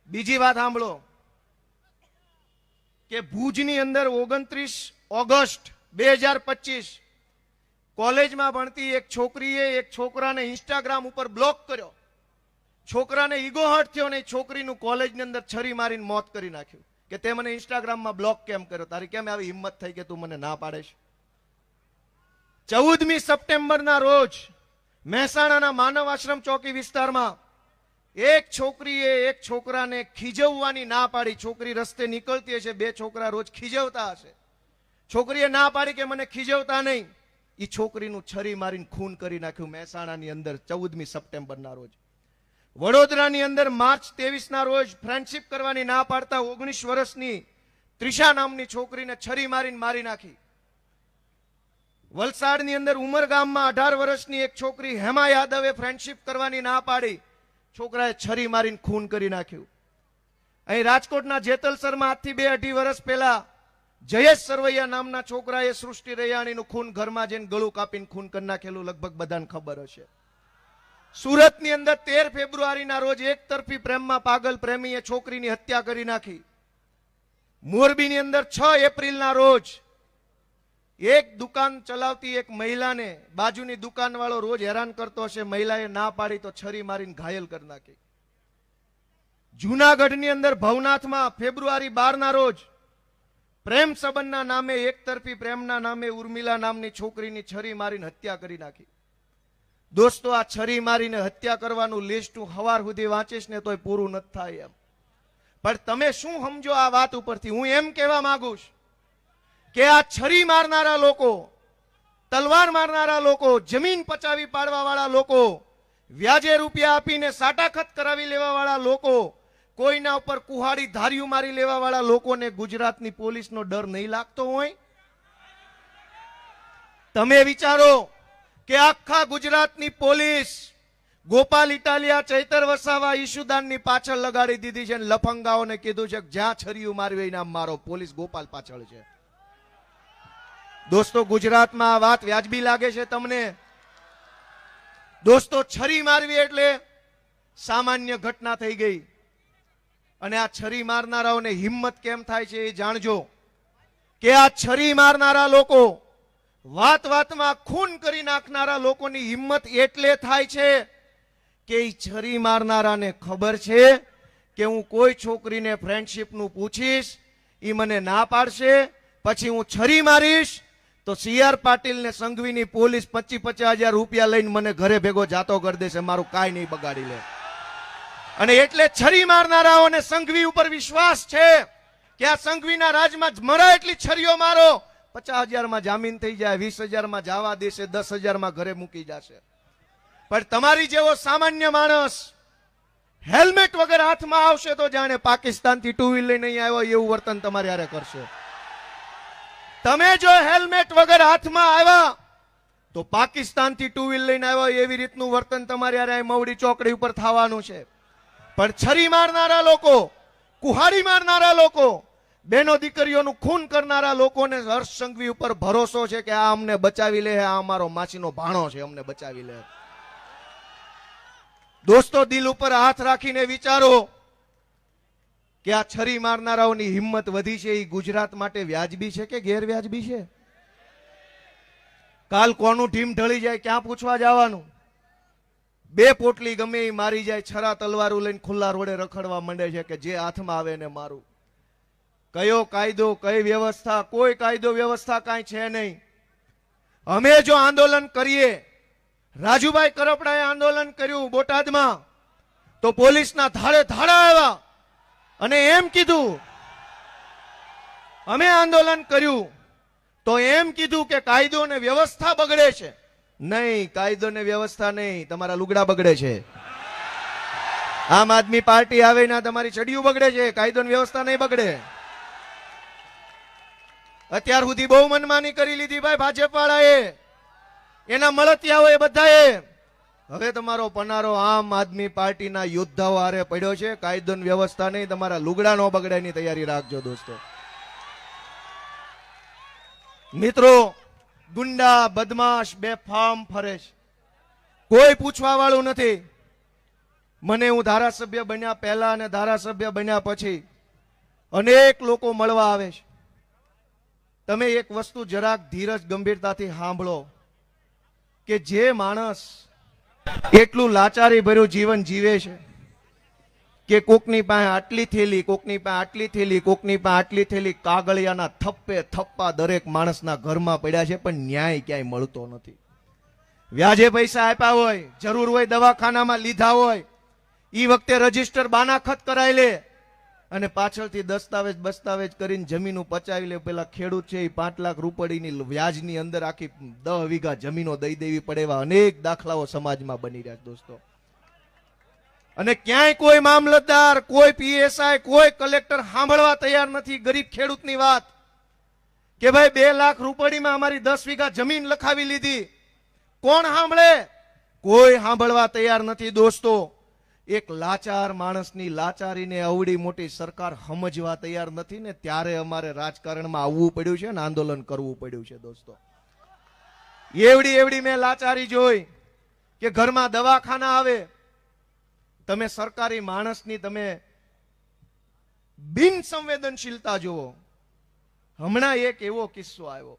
બીજી વાત સાંભળો કે ભુજની અંદર 29 ઓગસ્ટ 2025 કોલેજમાં ભણતી એક છોકરીએ એક છોકરાને ઇન્સ્ટાગ્રામ ઉપર બ્લોક કર્યો. છોકરાને ઈગો હર્ટ થયો ને છોકરીનું કોલેજની અંદર છરી મારીને મોત કરી નાખ્યું કે તે મને ઇન્સ્ટાગ્રામમાં બ્લોક કેમ કર્યો, તારી કેમ આવી હિંમત થઈ કે તું મને ના પાડે છે. 14મી સપ્ટેમ્બરના રોજ મહેસાણાના માનવ આશ્રમ ચોકી વિસ્તારમાં એક છોકરીએ એક છોકરાને ખીજવવાની ના પાડી. છોકરી રસ્તે નીકળતી હશે, 2 છોકરા રોજ ખીજવતા હશે. છોકરીએ ના પાડી કે મને ખીજવતા નહીં. એ છોકરીનું છરી મારીને ખૂન કરી નાખ્યું મહેસાણાની અંદર 14મી સપ્ટેમ્બરના રોજ. વડોદરાની અંદર માર્ચ 23 ના રોજ ફ્રેન્ડશિપ કરવાની ના પાડતા 19 વર્ષની ત્રિષા નામની છોકરીને છરી મારીને મારી નાખી. વલસાડની અંદર ઉમરગામમાં 18 વર્ષની એક છોકરી હેમા યાદવે ફ્રેન્ડશિપ કરવાની ના પાડી, છોકરાએ છરી મારીને ખૂન કરી નાખ્યું. અહીં રાજકોટના જેતલસરમાં આજથી 2-2.5 વર્ષ પહેલા જયેશ સરવૈયા નામના છોકરાએ સૃષ્ટિ રૈયાણીનું ખૂન ઘરમાં જઈને ગળું કાપીને ખૂન કરી નાખેલું, લગભગ બધાને ખબર હશે. સુરતની અંદર 13 ફેબ્રુઆરીના રોજ એક તરફી પ્રેમમાં પાગલ પ્રેમીએ છોકરીની હત્યા કરી નાખી. મોરબીની અંદર 6 એપ્રિલના રોજ એક દુકાન ચલાવતી એક મહિલાને બાજુની દુકાનવાળો રોજ હેરાન કરતો હશે, મહિલાએ ના પાડી તો છરી મારીને ઘાયલ કરી નાખી. જૂનાગઢની અંદર ભવનાથમાં ફેબ્રુઆરી 12 ના રોજ પ્રેમ સંબંધના નામે એક તરફી પ્રેમના નામે ઉર્મિલા નામની છોકરીની છરી મારીને હત્યા કરી નાખી. દોસ્તો, આ છરી મારીને હત્યા કરવાનું લિસ્ટ હું સવાર સુધી વાંચીશ ને તોય પૂરું નથી થાય એમ. પણ તમે શું સમજો આ વાત ઉપરથી? હું એમ કહેવા માંગુ છું કે આ છરી મારનારા લોકો, તલવાર મારનારા લોકો, જમીન પચાવી પાડવા વાળા લોકો, વ્યાજે રૂપિયા આપીને સાટાખત કરાવી લેવા વાળા લોકો, કોઈના ઉપર કુહાડી ધાર્યું મારી લેવા વાળા લોકોને ગુજરાતની પોલીસનો ડર નહીં લાગતો હોય? તમે વિચારો કે આખા ગુજરાતની પોલીસ ગોપાલ ઇટાલિયા, ચૈતર વસાવા, ઈશુદાનની પાછળ લગાડી દીધી છે. લફંગાઓને કીધું છે કે જ્યાં છરીયું માર્યું એના મારો, પોલીસ ગોપાલ પાછળ છે. દોસ્તો, ગુજરાતમાં આ વાત વ્યાજબી લાગે છે તમને? દોસ્તો, છરી મારવી એટલે સામાન્ય ઘટના થઈ ગઈ. અને આ છરી મારનારાઓને હિંમત કેમ થાય છે એ જાણજો કે આ છરી મારનારા લોકો વાત વાતમાં ખૂન કરી નાખનારા લોકોની હિંમત એટલે થાય છે કે ઈ છરી મારનારાને ખબર છે કે હું કોઈ છોકરીને ફ્રેન્ડશિપનું પૂછીશ, ઈ મને ના પાડશે, પછી હું છરી મારીશ તો CR પાટીલ ને સંઘવીની પોલીસ 25-50 હજાર રૂપિયા લઈને મને ઘરે ભેગો જાતો કરી દેશે, મારું કાંઈ નહીં બગાડી લે. અને એટલે છરી મારનારાઓને સંઘવી ઉપર વિશ્વાસ છે કે આ સંઘવીના રાજમાં મરા એટલી છરીઓ મારો, 50,000 જામીન થઈ જાય, 20,000 જવા દેશે, 10,000 ઘરે મૂકી જશે. પણ તમારી જેવો સામાન્ય માણસ હેલ્મેટ વગર હાથમાં આવશે તો જાણે પાકિસ્તાનથી 2 વ્હીલર લઈને નહીં આવ્યો એવું વર્તન તમારે હારે કરશે. તમે જો હેલ્મેટ વગર હાથમાં આવ્યા તો પાકિસ્તાનથી 2 વ્હીલર લઈને આવ્યો એવી રીતનું વર્તન તમારે હારે મવડી ચોકડી ઉપર થવાનું છે. પણ છરી મારનારા લોકો, કુહાડી મારનારા લોકો, બેનો દીકરીઓનું ખૂન કરનારા લોકોને હર્ષ સંઘવી ઉપર ભરોસો છે કે આ અમને બચાવી લે, આ અમારો માસીનો ભાણો છે, અમને બચાવી લે. દોસ્તો, દિલ ઉપર હાથ રાખીને વિચારો કે આ છરી મારનારાઓની હિંમત વધી છે એ ગુજરાત માટે વ્યાજબી છે કે ગેરવ્યાજબી છે? કાલ કોનું ઢીમ ઢળી જાય ક્યાં પૂછવા જવાનું? 2 પોટલી ગમે એ મારી જાય, છરા તલવારું લઈને ખુલ્લા રોડે રખડવા માંડે છે કે જે હાથમાં આવે ને મારું. કયો કાયદો, કઈ વ્યવસ્થા? કોઈ કાયદો વ્યવસ્થા કાંઈ છે નહીં. અમે જો આંદોલન કરીએ, રાજુભાઈ કરપડાએ આંદોલન કર્યું બોટાદમાં તો પોલીસના ધાડે ધાડા આવ્યા અને એમ કીધું, અમે આંદોલન કર્યું તો એમ કીધું કે કાયદો ને વ્યવસ્થા બગડે છે. નહીં, કાયદો ને વ્યવસ્થા નહીં, તમારા લુગડા બગડે છે. આમ આદમી પાર્ટી આવે ના તમારી ચડિયું બગડે છે, કાયદો ને વ્યવસ્થા નહીં બગડે. અત્યાર સુધી બહુ મનમાની કરી લીધી ભાઈ ભાજપ વાળાએ, એના મળતિયાઓએ બધાએ. હવે તમારો પનારો આમ આદમી પાર્ટીના યોદ્ધાઓ હારે પડ્યો છે. કાયદો ને વ્યવસ્થા નહીં, તમારા લુગડા નો બગડાની તૈયારી રાખજો દોસ્તો. મિત્રો, ગુંડા બદમાશ બેફામ ફરે છે, કોઈ પૂછવા વાળું નથી. મને હું ધારાસભ્ય બન્યા પહેલા અને ધારાસભ્ય બન્યા પછી અનેક લોકો મળવા આવે છે. તમે એક વસ્તુ જરાક ધીરજ ગંભીરતાથી સાંભળો કે જે માણસ એટલું લાચારી ભર્યું જીવન જીવે છે કે કોકની પાસે આટલી થેલી, કોકની પાસે આટલી થેલી, કોકની પાસે આટલી થેલી, કાગળિયાના થપ્પે થપ્પા દરેક માણસના ઘરમાં પડ્યા છે, પણ ન્યાય ક્યાંય મળતો નથી. વ્યાજે પૈસા આપ્યા હોય, જરૂર હોય દવાખાનામાં લીધા હોય, ઈ વખતે રજીસ્ટર બાનાખત કરાવી લે અને પાછળથી દસ્તાવેજ કરીને જમીનો પચાવી લે. પેલા ખેડૂત છે એ 5 લાખ રૂપિયાની વ્યાજની અંદર આખી 10 વીઘા જમીનો દઈ દેવી પડે એવા અનેક દાખલાઓ સમાજમાં બની રહ્યા છે દોસ્તો. અને ક્યાંય કોઈ મામલતદાર, કોઈ PSI, કોઈ કલેક્ટર સાંભળવા તૈયાર નથી ગરીબ ખેડૂતની વાત કે ભાઈ 2 લાખ રૂપિયામાં અમારી 10 વીઘા જમીન લખાવી લીધી. કોણ સાંભળે? કોઈ સાંભળવા તૈયાર નથી દોસ્તો. એક લાચાર માણસની લાચારીને અવડી મોટી સરકાર સમજવા તૈયાર નથી ને ત્યારે અમારે રાજકારણમાં આવવું પડ્યું છે ને આંદોલન કરવું પડ્યું છે દોસ્તો. એવડી મેં લાચારી જોઈ કે ઘરમાં દવાખાના આવે, તમે સરકારી માણસની તમે બિન સંવેદનશીલતા જુઓ. હમણાં એક એવો કિસ્સો આવ્યો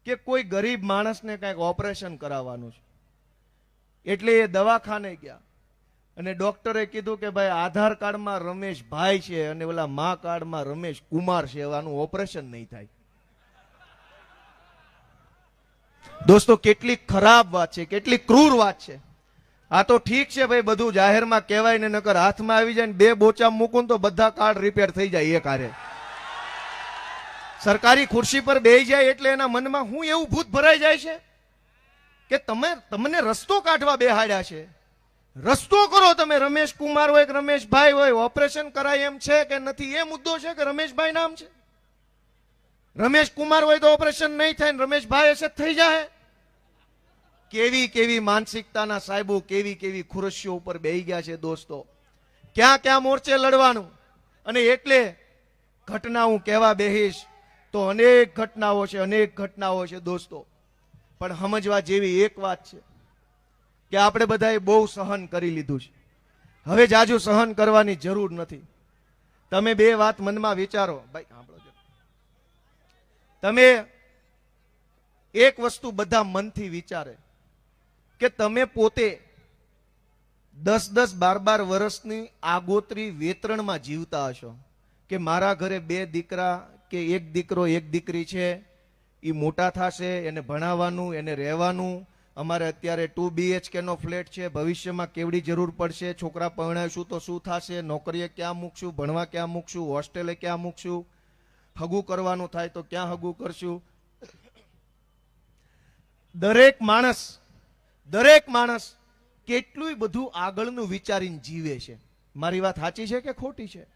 કે કોઈ ગરીબ માણસને કંઈક ઓપરેશન કરાવવાનું છે, એટલે એ દવાખાને ગયા અને ડોક્ટરે કીધું કે ભાઈ આધાર કાર્ડમાં રમેશભાઈ છે અને ઓલા મા કાર્ડમાં રમેશ કુમાર છે, આનું ઓપરેશન નહીં થાય. દોસ્તો, કેટલી ખરાબ વાત છે, કેટલી ક્રૂર વાત છે. આ તો ઠીક છે ભાઈ, બધું જાહેરમાં કહેવાય ને, નકર હાથમાં આવી જાય ને 2 બોચા મૂકું તો બધા કાર્ડ રિપેર થઈ જાય એક હારે. સરકારી ખુરશી પર બેસી જાય એટલે એના મનમાં હું એવું ભૂત ભરાઈ જાય છે કે તમને રસ્તો કાઢવા બેહાડ્યા છે. રસ્તો કરો તમે. રમેશ કુમાર હોય કે રમેશભાઈ હોય, ઓપરેશન કરાય એમ છે કે નથી એ મુદ્દો છે કે રમેશભાઈ નામ છે. રમેશ કુમાર હોય તો ઓપરેશન નહીં થાય ને રમેશભાઈ હશે થઈ જાય. કેવી માનસિકતાના સાહેબો, કેવી ખુરશીઓ ઉપર બેહી ગયા છે દોસ્તો. ક્યાં મોરચે લડવાનું. અને એટલે ઘટના હું કહેવા બેહીશ તો અનેક ઘટનાઓ છે દોસ્તો. પણ સમજવા જેવી એક વાત છે કે આપણે બધાએ બહુ સહન કરી લીધું છે, હવે જાજુ સહન કરવાની જરૂર નથી. તમે 2 વાત મનમાં વિચારો ભાઈ, સાંભળો. તમે એક વસ્તુ બધા મનથી વિચારે કે તમે પોતે 10-10, 12-12 વર્ષની આગોતરી વેતરણમાં જીવતા હશો કે મારા ઘરે 2 દીકરા કે 1 દીકરો 1 દીકરી છે, એ મોટા થશે, એને ભણાવવાનું, એને રહેવાનું, અમારે અત્યારે 2 BHK નો ફ્લેટ છે, ભવિષ્યમાં કેવડી જરૂર પડશે, છોકરા પરણાવીશું તો શું થશે, નોકરીએ ક્યાં મૂકશું, ભણવા ક્યાં મૂકશું, હોસ્ટેલે ક્યાં મૂકશું, હગું કરવાનું થાય તો ક્યાં હગું કરશું. દરેક માણસ કેટલું બધું આગળનું વિચારીને જીવે છે. મારી વાત સાચી છે કે ખોટી છે?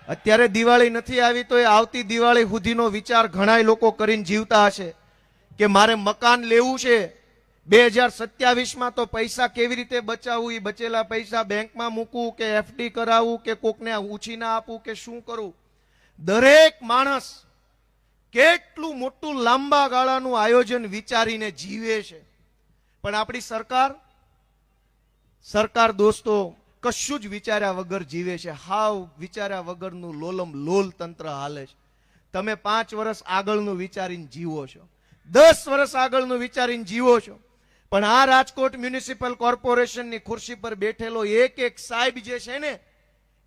અત્યારે દિવાળી નથી આવી તો એ આવતી દિવાળી સુધીનો વિચાર ઘણા લોકો કરીને જીવતા હશે કે મારે મકાન લેવું છે, 2027માં તો પૈસા કેવી રીતે બચાવવું, એ બચેલા પૈસા બેંકમાં મૂકવું કે FD કરાવવું કે કોકને ઉછીના આપવું કે શું કરવું. દરેક માણસ કેટલું મોટું લાંબા ગાળાનું આયોજન વિચારીને જીવે છે. પણ આપણી સરકાર દોસ્તો કશું જ વિચાર્યા વગર જીવે છે. હાવ વિચાર્યા વગરનું લોલમ લોલ તંત્ર હાલે છે. તમે 5 વર્ષ આગળનું વિચારીને જીવો છો, 10 વર્ષ આગળનું વિચારીને જીવો છો. પણ આ રાજકોટ મ્યુનિસિપલ કોર્પોરેશનની ખુરશી પર બેઠેલો એક સાહેબ જે છે ને,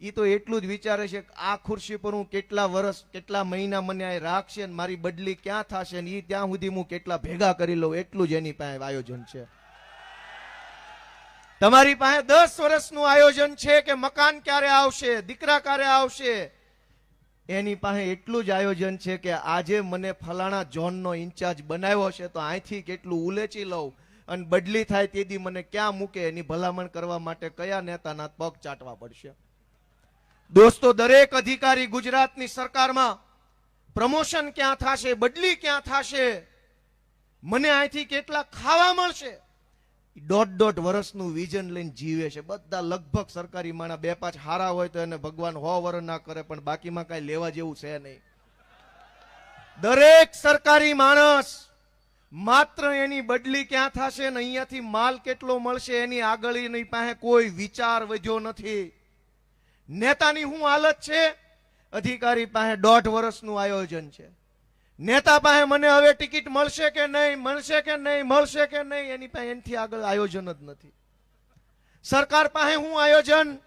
એ તો એટલું જ વિચારે છે કે આ ખુરશી પર હું કેટલા વર્ષ કેટલા મહિના મને આ રાખશે ને મારી બદલી ક્યાં થશે ને એ ત્યાં સુધી હું કેટલા ભેગા કરી લઉં, એટલું જ એની પાસે આયોજન છે. તમારી પાસે 10 વર્ષનું આયોજન છે કે મકાન ક્યારે આવશે, દીકરા ક્યારે આવશે. એની પાસે એટલું જ આયોજન છે કે આજે મને ફલાણા ઝોનનો ઇન્ચાર્જ બનાવ્યો છે તો અહીંથી કેટલું ઉલેચી લઉં અને બદલી થાય તેથી મને ક્યાં મૂકે, એની ભલામણ કરવા માટે કયા નેતાના પગ ચાટવા પડશે. દોસ્તો, દરેક અધિકારી ગુજરાતની સરકારમાં પ્રમોશન ક્યાં થશે, બદલી ક્યાં થશે, મને અહીંથી કેટલા ખાવા મળશે, 1.5 વર્ષનું વિઝન લઈને જીવે છે બધા. લગભગ સરકારી માણા 2-5 હારા હોય તો એને ભગવાન 100 વર્ષ ના કરે, પણ બાકીમાં કઈ લેવા જેવું છે નહીં. દરેક સરકારી માણસ માત્ર એની બદલી ક્યાં થશે ને અહીંયાથી માલ કેટલો મળશે એની આગળ એની પાસે કોઈ વિચાર વધ્યો નથી. નેતાની શું હાલત છે? અધિકારી પાસે 1.5 વર્ષનું આયોજન છે. નેતા પાસે મને હવે ટિકિટ મળશે કે નહીં, મળશે કે નહીં, મળશે કે નહીં, એની પાસે એનાથી આગળ આયોજન જ નથી. સરકાર પાસે શું આયોજન?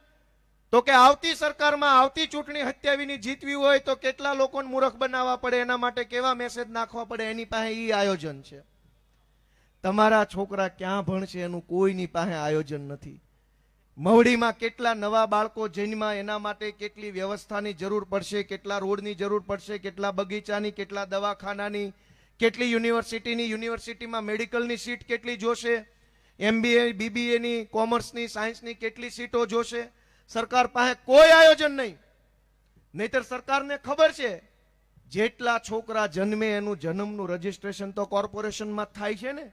તો કે આવતી સરકારમાં આવતી ચૂંટણી 27ની જીતવી હોય તો કેટલા લોકોને મૂર્ખ બનાવવા પડે, એના માટે કેવા મેસેજ નાખવા પડે, એની પાસે એ આયોજન છે. તમારા છોકરા ક્યાં ભણશે એનું કોઈની પાસે આયોજન નથી. મવડીમાં કેટલા નવા બાળકો જન્મ્યા, એના માટે કેટલી વ્યવસ્થાની જરૂર પડશે, કેટલા રોડની જરૂર પડશે, કેટલા બગીચાની, કેટલા દવાખાનાની, કેટલી યુનિવર્સિટીમાં મેડિકલની સીટ કેટલી જોશે, MBA BBAની, કોમર્સની, સાયન્સની કેટલી સીટો જોશે. સરકાર પાસે કોઈ આયોજન નહીં. નહીતર સરકારને ખબર છે જેટલા છોકરા જન્મે એનું જન્મનું રજીસ્ટ્રેશન તો કોર્પોરેશનમાં થાય છે ને.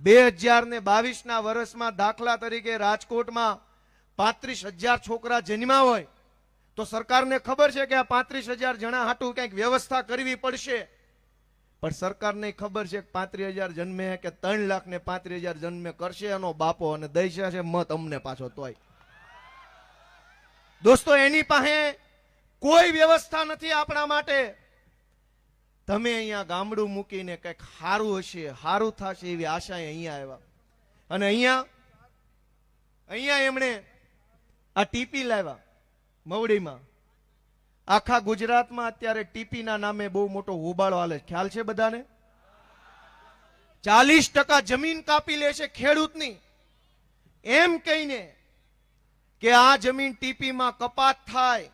2022ના વર્ષમાં દાખલા તરીકે રાજકોટમાં 35,000 છોકરા જન્મ્યા હોય તો સરકારને ખબર છે કે આ 35,000 જણા હાટું કંઈક વ્યવસ્થા કરવી પડશે. પણ સરકારને ખબર છે કે 35,000 જન્મે કે 3 લાખ ને 35,000 જન્મે કરશે એનો બાપો અને દઈશે છે મત અમને પાછો તોય. દોસ્તો, એની પાસે કોઈ વ્યવસ્થા નથી આપણા માટે. તમે અહીંયા ગામડું મૂકીને કંઈક સારું હશે, સારું થશે એવી આશાએ અહીંયા આવ્યા અને અહીંયા એમણે આ ટીપી લાવ્યા મવડીમાં. આખા ગુજરાતમાં અત્યારે ટીપીના નામે બહુ મોટો હોબાળો હાલે, ખ્યાલ છે બધાને? 40% જમીન કાપી લે છે ખેડૂતની, એમ કહીને કે આ જમીન ટીપીમાં કપાત થાય,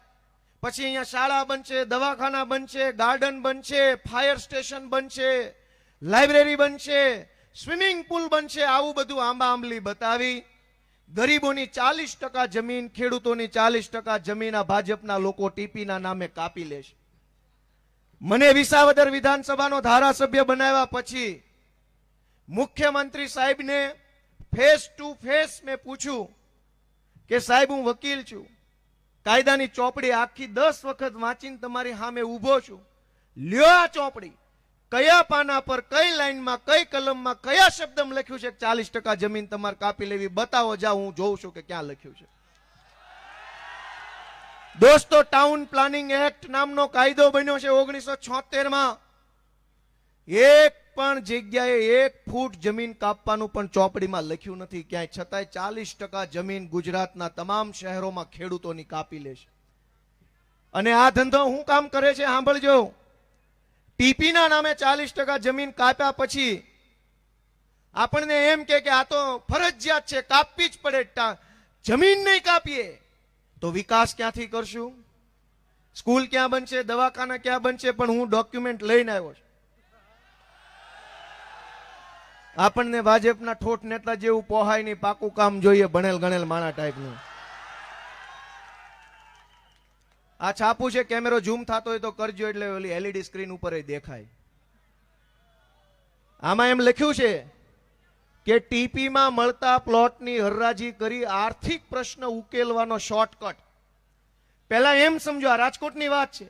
પછી અહીંયા શાળા બનશે, દવાખાના બનશે, ગાર્ડન બનશે, ફાયર સ્ટેશન બનશે, લાઇબ્રેરી બનશે, સ્વિમિંગ પુલ બનશે. આવું બધું આંબા આંબલી બતાવી ગરીબોની 40% જમીન, ખેડૂતોની 40% જમીન આ ભાજપના લોકો ટીપીના નામે કાપી લેશે. મને વિસાવદર વિધાનસભાનો ધારાસભ્ય બનાવ્યા પછી મુખ્યમંત્રી સાહેબને ફેસ ટુ ફેસ મેં પૂછ્યું કે સાહેબ, હું વકીલ છું, કાયદાની ચોપડી આખી 10 વખત વાંચીને તમારી સામે ઊભો છું, લ્યો આ ચોપડી, કયા પાના પર કઈ લાઈનમાં કઈ કલમમાં કયા શબ્દમાં લખ્યું છે કે 40% જમીન તમારે કાપી લેવી, બતાવો, જાઓ, હું જોઉં છું કે ક્યાં લખ્યું છે. દોસ્તો, ટાઉન પ્લાનિંગ એક્ટ નામનો કાયદો બન્યો છે 1976માં. એક પણ જગ્યાએ 1 ફૂટ જમીન કાપવાનું પણ ચોપડીમાં લખ્યું નથી ક્યાંય, છતાંય 40% જમીન ગુજરાતના તમામ શહેરોમાં ખેડૂતોની કાપી લેશે. અને આ ધંધો શું કામ કરે છે સાંભળજો. ટીપીના નામે 40% જમીન કાપ્યા પછી આપણને એમ કે આ તો ફરજિયાત છે, કાપવી જ પડે. જમીન નહીં કાપીએ તો વિકાસ ક્યાંથી કરશું? સ્કૂલ ક્યાં બનશે? દવાખાના ક્યાં બનશે? પણ હું ડોક્યુમેન્ટ લઈને આવ્યો છું. આપણને ભાજપના ઠોઠ નેતા જેવું પોહાય નહીં, પાકું કામ જોઈએ, ભણેલ ગણેલ માણા ટાઈપનું. આ છાપું છે, કેમેરો ઝૂમ થતો હોય તો કરજો, એટલે ઓલી એલઈડી સ્ક્રીન ઉપર દેખાય. આમાં એમ લખ્યું છે કે ટીપીમાં મળતા પ્લોટની હરાજી કરી આર્થિક પ્રશ્ન ઉકેલવાનો શોર્ટકટ. પહેલા એમ સમજો, આ રાજકોટની વાત છે,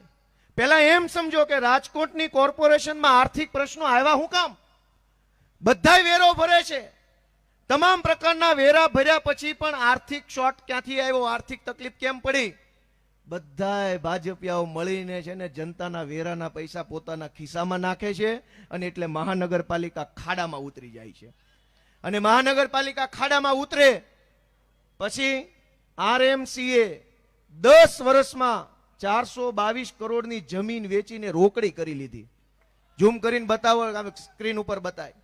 પહેલા એમ સમજો કે રાજકોટની કોર્પોરેશનમાં આર્થિક પ્રશ્નો આવ્યા શું કામ? બધાય વેરો ભરે છે, તમામ પ્રકારના વેરા ભર્યા પછી પણ આર્થિક શોર્ટ ક્યાંથી આવ્યો? આર્થિક તકલીફ કેમ પડી? બધાય ભાજપિયાઓ મળીને છે ને જનતાના વેરાના પૈસા પોતાના ખિસ્સામાં નાખે છે, અને એટલે મહાનગરપાલિકા ખાડામાં ઉતરી જાય છે. અને મહાનગરપાલિકા ખાડામાં ઉતરે પછી આરએમસીએ 10 વર્ષમાં 422 કરોડની જમીન વેચીને રોકડી કરી લીધી. ઝૂમ કરીને બતાવો, સ્ક્રીન ઉપર બતાય.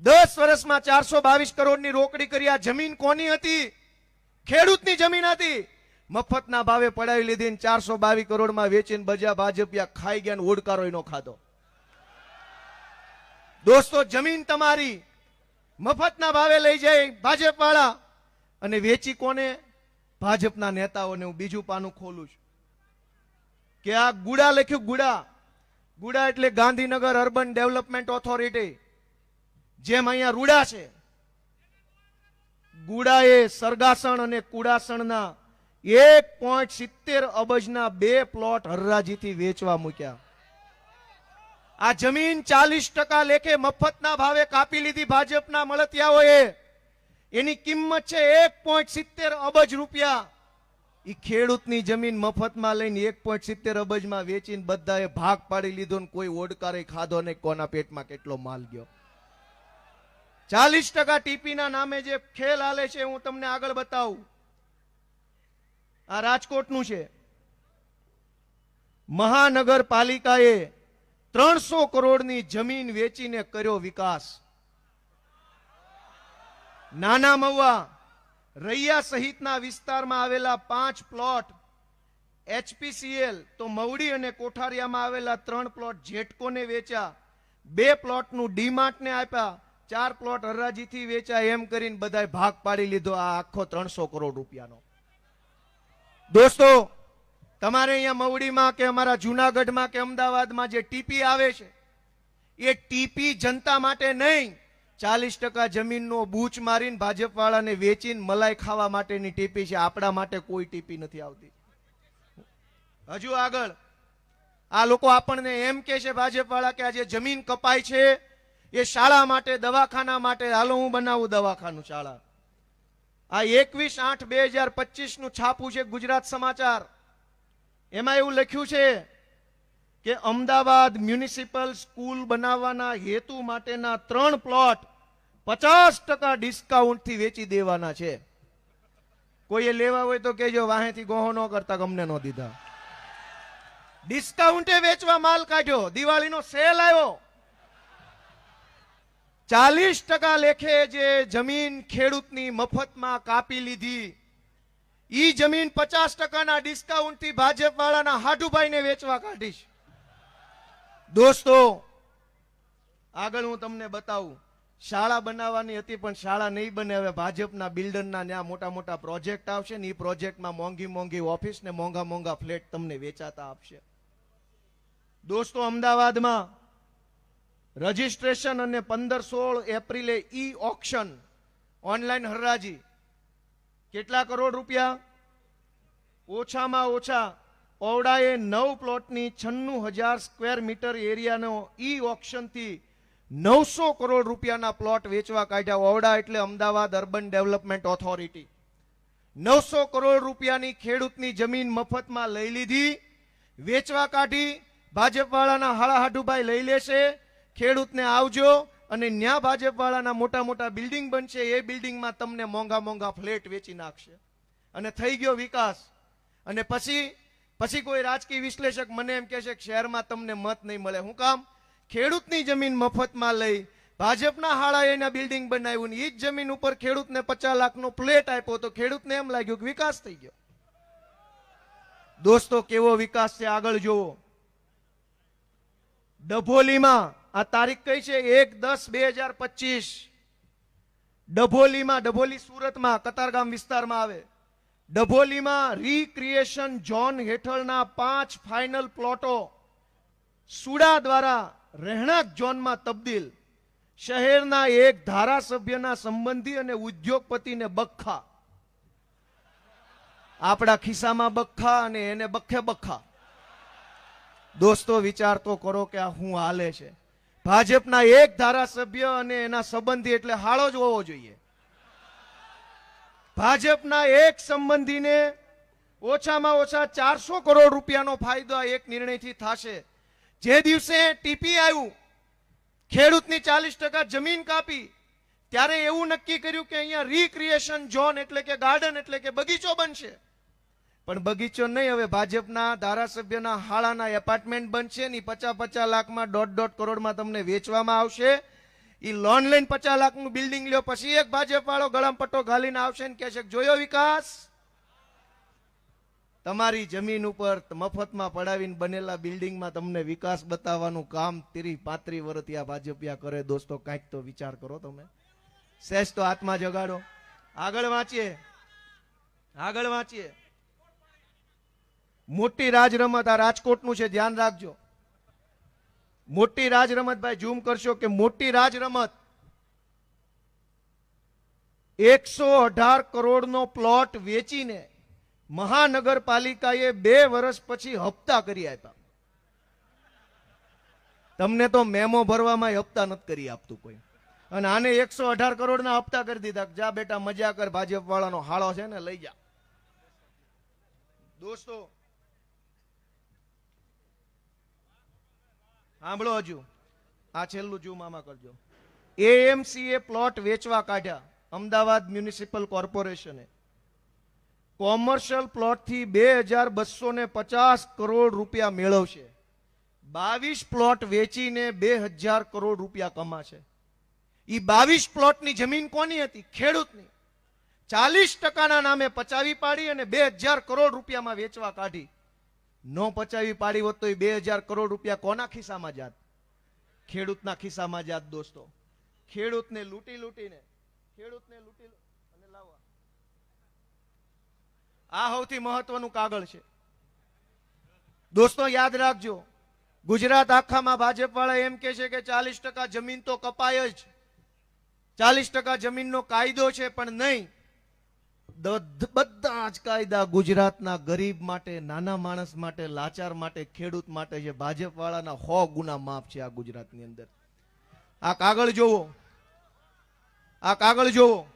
10 વર્ષમાં 422 કરોડની રોકડી કરી. આ જમીન કોની હતી? ખેડૂતની જમીન હતી. મફતના ભાવે પડાવી લીધી, 422 કરોડમાં વેચીને બજા ભાજપિયા ખાઈ ગયા, ઓડકારો નો ખાધો. દોસ્તો, જમીન તમારી મફતના ભાવે લઈ જાય ભાજપ વાળા, અને વેચી કોને? ભાજપના નેતાઓને. હું બીજું પાનું ખોલું છું કે આ ગુડા લખ્યું, ગુડા. ગુડા એટલે ગાંધીનગર અર્બન ડેવલપમેન્ટ ઓથોરિટી. જેમ અહીંયા રૂડા છે, ગુડાએ સરગાસણ અને કુડાસણના 1.70 અબજના 2 પ્લોટ હરાજીથી વેચવા મૂક્યા. આ જમીન 40% લેખે મફતના ભાવે કાપી લીધી ભાજપના મળતિયાઓએ. એની કિંમત છે 1.70 અબજ રૂપિયા. એ ખેડૂતની જમીન મફતમાં લઈને 1.70 અબજમાં વેચીને બધાએ ભાગ પાડી લીધો, ને કોઈ ઓડકારે ખાધો ને કોના પેટમાં કેટલો માલ ગયો. 40% ટીપીના નામે જે ખેલ હાલે છે, હું તમને આગળ બતાવું. આ રાજકોટનું છે. મહાનગરપાલિકાએ 300 કરોડની જમીન વેચીને કર્યો વિકાસ. નાના મહુવા, રૈયા સહિતના વિસ્તારમાં આવેલા 5 પ્લોટ એચપીસીએલ, તો મવડી અને કોઠારિયામાં આવેલા 3 પ્લોટ જેટકોને વેચ્યા. 2 પ્લોટનું ડીમાર્ટને આપ્યા. 4 પ્લોટ હરાજીથી વેચ્યા. એમ કરીને બધાએ ભાગ પાડી લીધો આ આખો 300 કરોડ રૂપિયાનો. દોસ્તો, તમારે અહીંયા મવડીમાં કે અમારા જુનાગઢમાં કે અમદાવાદમાં જે ટીપી આવે છે, એ ટીપી જનતા માટે નહીં, 40% જમીનનો બૂચ મારીને ભાજપ વાળાને વેચીને મલાઈ ખાવા માટેની ટીપી છે. આપણા માટે કોઈ ટીપી નથી આવતી. હજુ આગળ આ લોકો આપણને એમ કે છે ભાજપ વાળા કે આ જે જમીન કપાય છે એ શાળા માટે, દવાખાના માટે. હાલો હું બનાવું દવાખાનું, શાળા. આ 21/8/2025 નું છાપું છે ગુજરાત સમાચાર. એમાં એવું લખ્યું છે કે અમદાવાદ મ્યુનિસિપલ સ્કૂલ બનાવવાના હેતુ માટેના 3 પ્લોટ 50% ડિસ્કાઉન્ટથી વેચી દેવાના છે. કોઈએ લેવા હોય તો કેજો, વાહેથી ગોહો ન કરતા, ગમને ન દીધા. ડિસ્કાઉન્ટે વેચવા માલ કાઢ્યો. દિવાળીનો સેલ આવ્યો. 40% લેખે જે જમીન ખેડૂતની મફતમાં કાપી લીધી, ઈ જમીન 50%ના ડિસ્કાઉન્ટથી ભાજપ વાળાના હાડુભાઈને વેચવા કાઢીશ. દોસ્તો, આગળ હું તમને બતાવું. શાળા બનાવવાની હતી પણ શાળા નહીં બને. હવે ભાજપના બિલ્ડરના ત્યાં મોટા મોટા પ્રોજેક્ટ આવશે ને, એ પ્રોજેક્ટમાં મોંઘી મોંઘી ઓફિસ ને મોંઘા મોંઘા ફ્લેટ તમને વેચાતા આપશે. દોસ્તો, અમદાવાદમાં રજીસ્ટ્રેશન અને 15-16 એપ્રિલે ઈ ઓક્શન, ઓનલાઈન હરાજી. કેટલા કરોડ રૂપિયા? ઓછામાં ઓછા ઓવડાએ 9 પ્લોટની 96,000 સ્ક્વેર મીટર એરિયાનો ઈ ઓક્શનથી 900 કરોડ રૂપિયાના પ્લોટ વેચવા કાઢ્યા. ઓવડા એટલે Ahmedabad urban development authority. 900 crore રૂપિયાની ખેડૂતની જમીન મફતમાં લઈ લીધી, વેચવા કાઢી. ભાજપ વાળાના હાળાહાડુભાઈ લઈ લેશે. ખેડૂતને આવજો અને ન્યા ભાજપ વાળાના મોટા મોટા બિલ્ડિંગ બનશે, એ બિલ્ડિંગમાં તમને મોંઘા મોંઘા ફ્લેટ વેચી નાખશે અને થઈ ગયો વિકાસ. અને પછી કોઈ રાજકીય વિશ્લેષક મને એમ કહેશે કે શહેરમાં તમને મત નહીં મળે. હું કામ? ખેડૂતની જમીન મફતમાં લઈ ભાજપના હાળાએ એના બિલ્ડિંગ બનાવ્યું ને એ જ જમીન ઉપર ખેડૂતને 50 લાખનો પ્લેટ આપ્યો તો ખેડૂતને એમ લાગ્યું કે વિકાસ થઈ ગયો. દોસ્તો, કેવો વિકાસ છે આગળ જોવો. ડભોલીમાં આ તારીખ કઈ છે? 1/10/2025. ડભોલી સુરતમાં કતારગામ વિસ્તારમાં આવે. ડભોલીમાં રીક્રિએશન ઝોન હેઠળના 5 ફાઇનલ પ્લોટો સુડા દ્વારા રહેણાંક ઝોનમાં તબદીલ. શહેરના એક ધારાસભ્યના સંબંધી અને ઉદ્યોગપતિને બખ્ખા. આપણા ખિસ્સામાં બખ્ખા અને એને બખ્ખે બખ્ખા. દોસ્તો, વિચાર તો કરો કે આ શું હાલે છે. ભાજપના એક ધારાસભ્ય અને એના સંબંધી એટલે હાળો જ હોવો જોઈએ. ભાજપના એક સંબંધીને ઓછામાં ઓછા 400 કરોડ રૂપિયાનો ફાયદો આ એક નિર્ણયથી થશે. જે દિવસે ટીપી આવ્યું, ખેડૂતની 40% જમીન કાપી, ત્યારે એવું નક્કી કર્યું કે અહીંયા રીક્રિએશન ઝોન એટલે કે ગાર્ડન એટલે કે બગીચો બનશે. પણ બગીચો નહીં, હવે ભાજપના ધારાસભ્યના હાળાના એપાર્ટમેન્ટ બનશે ને 50 લાખમાં 1.5 કરોડમાં તમને વેચવામાં આવશે. એ લોન લઈને 50 લાખનું બિલ્ડિંગ લ્યો, પછી એક ભાજપ વાળો ગળામાં પટ્ટો ઘાલીને આવશે ને કહેશે જોયો વિકાસ. તમારી જમીન ઉપર મફતમાં પડાવીને બનેલા બિલ્ડિંગમાં તમને વિકાસ બતાવવાનું કામ 30-35 વર્ષથી આ ભાજપિયા કરે. દોસ્તો, કાંઈક તો વિચાર કરો તમે. સહેજ તો આત્મા જગાડો. આગળ વાંચીએ. મોટી રાજ રમત આ રાજકોટનું છે, ધ્યાન રાખજો. મોટી રાજ રમત, ભાઈ ઝૂમ કરશો કે મોટી રાજ રમત 118 કરોડનો પ્લોટ વેચીને મહાનગરપાલિકાએ 2 વર્ષ પછી હપ્તા કરી આપ્યા. તમને તો મેમો ભરવામાં હપ્તા નથી કરી આપતું કોઈ, અને આને 118 કરોડના હપ્તા કરી દીધા. જા બેટા મજા કર, ભાજપ વાળાનો હાળો છે ને લઈ જા. દોસ્તો, સાંભળો, હજુ આ છેલ્લું ઝૂમ આમાં કરજો. એએમસીએ પ્લોટ વેચવા કાઢ્યા. અમદાવાદ મ્યુનિસિપલ કોર્પોરેશને કોમર્શિયલ પ્લોટથી 2250 કરોડ રૂપિયા મેળવશે. 22 પ્લોટ વેચીને 2000 કરોડ રૂપિયા કમાશે. એ 22 પ્લોટની જમીન કોની હતી? ખેડૂતની. 40% નામે પચાવી પાડી અને 2000 કરોડ રૂપિયામાં વેચવા કાઢી. નો પચાવી પાડી હોત તો 2000 કરોડ રૂપિયા કોના ખિસ્સામાં જાત? ખેડૂતના ખિસ્સામાં જાત. દોસ્તો, ખેડૂતને લૂંટીને અને લાવવા. આ સૌથી મહત્વનું કાગળ છે. દોસ્તો, યાદ રાખજો, ગુજરાત આખામાં ભાજપ વાળા એમ કે છે કે 40% જમીન તો કપાય જ, 40% જમીનનો કાયદો છે, પણ નહીં. બધા જ કાયદા ગુજરાતના ગરીબ માટે, નાના માણસ માટે, લાચાર માટે, ખેડૂત માટે છે. ભાજપ વાળાના 100 ગુના માફ છે આ ગુજરાતની અંદર. આ કાગળ જોવો.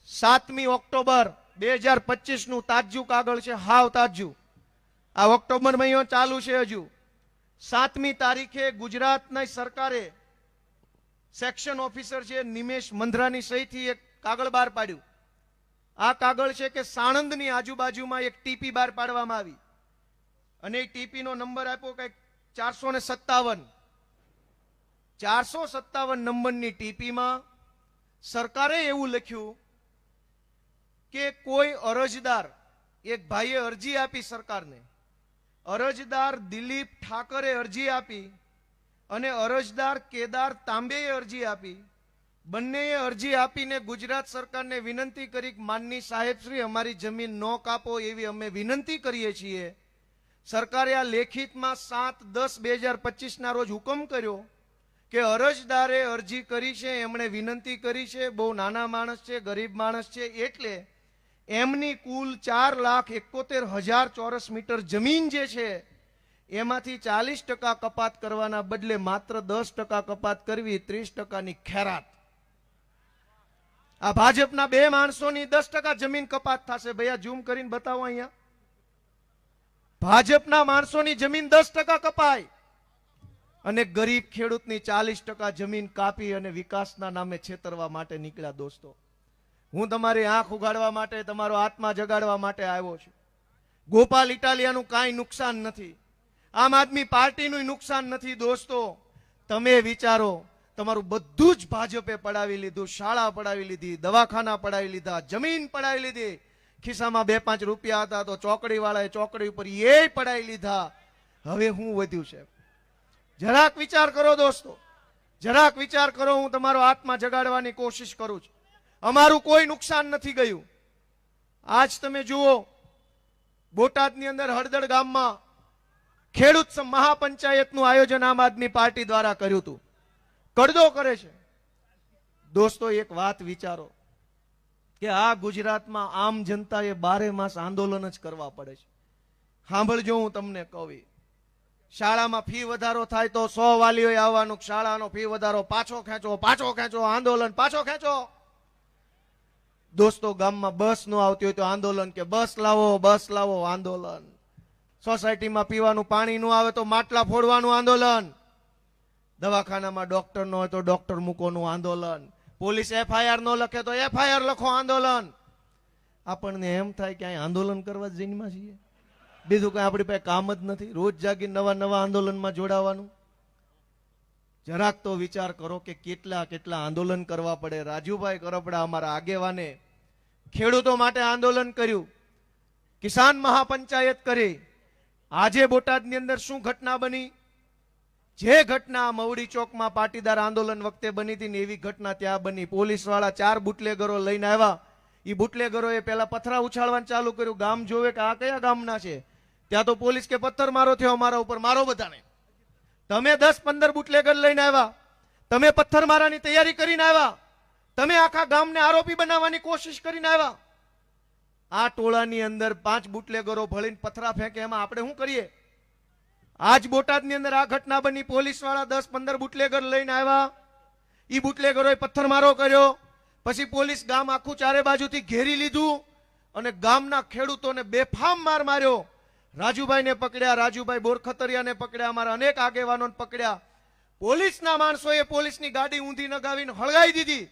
7મી ઓક્ટોબર 2025 નું તાજું કાગળ છે, હાવ તાજું. આ ઓક્ટોબર મહિનો ચાલુ છે હજુ. 7મી તારીખે ગુજરાતની સરકારે સેક્શન ઓફિસર છે નિમેશ મંધરાની સહીથી એક કાગળ બહાર પાડ્યું. આ કાગળ છે કે સાણંદની આજુબાજુમાં એક ટીપી બહાર પાડવામાં આવી અને એ ટીપી નો નંબર આપ્યો કંઈક 457 નંબરની ટીપીમાં સરકારે એવું લખ્યું કે કોઈ અરજદાર, એક ભાઈએ અરજી આપી સરકારને, અરજદાર દિલીપ ઠાકરે અરજી આપી અને અરજદાર કેદાર તાંબેએ અરજી આપી. બંનેએ અરજી આપીને ગુજરાત સરકારને વિનંતી કરી, માનની સાહેબશ્રી, અમારી જમીન ન કાપો એવી અમે વિનંતી કરીએ છીએ. સરકારે આ લેખિતમાં 7/10/2025 ના રોજ હુકમ કર્યો કે અરજદારે અરજી કરી છે, એમણે વિનંતી કરી છે, બહુ નાના માણસ છે, ગરીબ માણસ છે, એટલે એમની કુલ 4,71,000 ચોરસ મીટર જમીન જે છે એમાંથી 40% કપાત કરવાના બદલે માત્ર 10% કપાત કરવી, 30%ની ખેરાત. આ ભાજપના 2 માણસોની 10% જમીન કપાત થશે. ભૈયા ઝૂમ કરીને બતાવો અહીંયા. ભાજપના માણસોની જમીન 10% કપાય અને ગરીબ ખેડૂતની 40% જમીન કાપી અને વિકાસના નામે છેતરવા માટે નીકળ્યા દોસ્તો. હું તમારી આંખ ઉગાડવા માટે, તમારો આત્મા જગાડવા માટે આવ્યો છું. ગોપાલ ઇટાલિયાનું કાંઈ નુકસાન નથી, આમ આદમી પાર્ટીનું નુકસાન નથી દોસ્તો. તમે વિચારો, તમારું બધું જ ભાજપે પડાવી લીધું. શાળા પડાવી લીધી, દવાખાના પડાવી લીધા, જમીન પડાવી લીધી. ખિસ્સામાં 2-5 રૂપિયા હતા તો ચોકડી વાળાએ ચોકડી ઉપર એ પડાવી લીધા. હવે શું વધ્યું છે? જરાક વિચાર કરો દોસ્તો, જરાક વિચાર કરો. હું તમારો આત્મા જગાડવાની કોશિશ કરું છું. અમારું કોઈ નુકસાન નથી ગયું. આજ તમે જુઓ, બોટાદની અંદર હળદળ ગામમાં ખેડૂત મહાપંચાયતનું આયોજન આમ આદમી પાર્ટી દ્વારા કર્યું હતું. કડદો કરે છે દોસ્તો. એક વાત વિચારો કે આ ગુજરાતમાં આમ જનતાએ 12 માસ આંદોલન જ કરવા પડે છે. સાંભળજો, હું તમને કહું, શાળામાં ફી વધારો થાય તો 100 વાલીઓએ આવવાનું. શાળાનો ફી વધારો પાછો ખેંચો, આંદોલન પાછો ખેંચો. દોસ્તો, ગામમાં બસ ન આવતી હોય તો આંદોલન, કે બસ લાવો, આંદોલન. સોસાયટીમાં પીવાનું પાણી ન આવે તો માટલા ફોડવાનું આંદોલન. દવાખાનામાં ડોક્ટર ન હોય તો ડોક્ટર મૂકોનું આંદોલન. પોલીસ FIR ન લખે તો FIR લખો, આંદોલન. આપણને એમ થાય કે અહીં આંદોલન કરવા જ જઈનમાં છીએ, બીજું કઈ આપણી પાસે કામ જ નથી. રોજ જાગી નવા આંદોલનમાં જોડાવાનું. જરાક તો વિચાર કરો કે કેટલા આંદોલન કરવા પડે. રાજુભાઈ કરપડા અમારા આગેવાને ખેડૂતો માટે આંદોલન કર્યું, કિસાન મહાપંચાયત કરી. આજે બોટાદની અંદર શું ઘટના બની? જે ઘટના મવડી ચોકમાં પાટીદાર આંદોલન વખતે બની હતી ને એવી ઘટના ત્યાં બની. પોલીસ વાળા 4 બુટલેગરો લઈને આવ્યા. એ બુટલેગરોએ પેલા પથરા ઉછાળવાનું ચાલુ કર્યું. ગામ જોવે કે આ કયા ગામના છે. ત્યાં તો પોલીસ કે પથ્થર મારો થયો અમારા ઉપર, મારો બધાને. તમે 10-15 બુટલેગર લઈને આવ્યા, તમે પથ્થર મારાની તૈયારી કરીને આવ્યા, તમે આખા ગામને આરોપી બનાવવાની કોશિશ કરીને આવ્યા. આ ટોળાની અંદર 5 બુટલેગરો ભળીને પથરા ફેંકે, એમાં આપણે શું કરીએ? આજ બોટાદની અંદર આ ઘટના બની. પોલીસ વાળા 10-15 બુટલેગર લઈને આવ્યા. ઈ બુટલેગરોએ પથ્થરમારો કર્યો. પછી પોલીસ ગામ આખું ચારે બાજુથી ઘેરી લીધું અને ગામના ખેડૂતોને બેફામ માર માર્યો. રાજુભાઈને પકડ્યા, રાજુભાઈ બોરખતરિયાને પકડ્યા, અમારા અનેક આગેવાનોને પકડ્યા. પોલીસના માણસોએ પોલીસની ગાડી ઊંધી નગાવીને હળગાવી દીધી.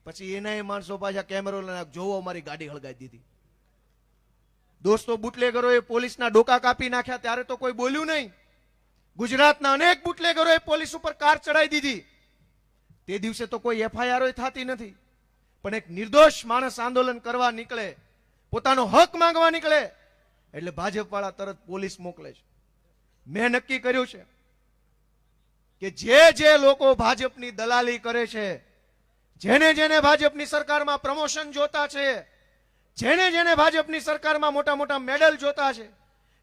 પછી એના માણસો પાછા કેમેરો લઈને જોવો અમારી ગાડી હળગાવી દીધી. દોસ્તો, બુટલેગરોએ પોલીસના ડોકા કાપી નાખ્યા ત્યારે તો કોઈ બોલ્યું નહીં. ગુજરાતના અનેક બુટલેગરોએ પોલીસ ઉપર કાર ચડાવી દીધી. તે દિવસે તો કોઈ FIR થતી નથી. પણ એક નિર્દોષ માણસ આંદોલન કરવા નીકળે, પોતાનો હક માંગવા નીકળે એટલે ભાજપ વાળા તરત પોલીસ મોકલે છે. મેં નક્કી કર્યું છે કે જે લોકો ભાજપની દલાલી કરે છે, જેને ભાજપની સરકારમાં પ્રમોશન જોતા છે, જેને ભાજપની સરકારમાં મોટા મેડલ જોતા છે,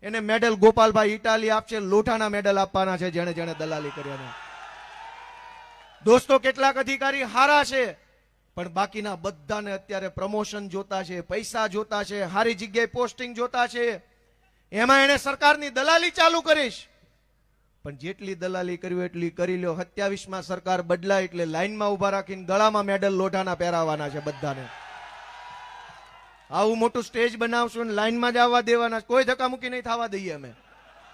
એને મેડલ ગોપાલભાઈ ઇટાલી આપશે. લોટાના મેડલ આપવાના છે જેને દલાલી કર્યા. દોસ્તો, કેટલાક અધિકારી હારા છે પણ બાકીના બધાને અત્યારે પ્રમોશન જોતા છે, પૈસા જોતા છે, સારી જગ્યાએ પોસ્ટિંગ જોતા છે. એમાં એને સરકારની દલાલી ચાલુ કરીશ. પણ જેટલી દલાલી કરવી એટલી કરી લ્યો. 27માં સરકાર બદલાય એટલે લાઈનમાં ઉભા રાખીને ગળામાં મેડલ લોઢાના પહેરાવાના છે બધાને. આવું મોટું સ્ટેજ બનાવશું ને લાઈનમાં જ આવવા દેવાના. કોઈ ધક્કામુક્કી નહીં થવા દઈએ. અમે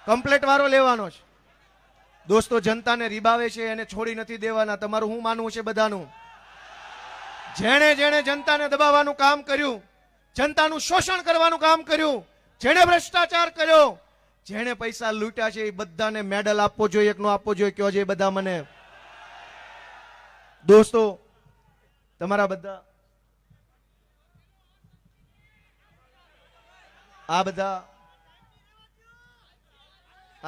કમ્પ્લેટ વારો લેવાનો છે. દોસ્તો, જનતાને રીબાવે છે એને છોડી નથી દેવાના. તમારું શું માનવું છે બધાનું? જેણે જનતાને દબાવવાનું કામ કર્યું, જનતાનું શોષણ કરવાનું કામ કર્યું, જેણે ભ્રષ્ટાચાર કર્યો, જેણે પૈસા લૂંટ્યા છે, એ બધાને મેડલ આપવો જોઈએ કે ન આપવો જોઈએ? કયો છે બધા મને. દોસ્તો, તમારા બધા આ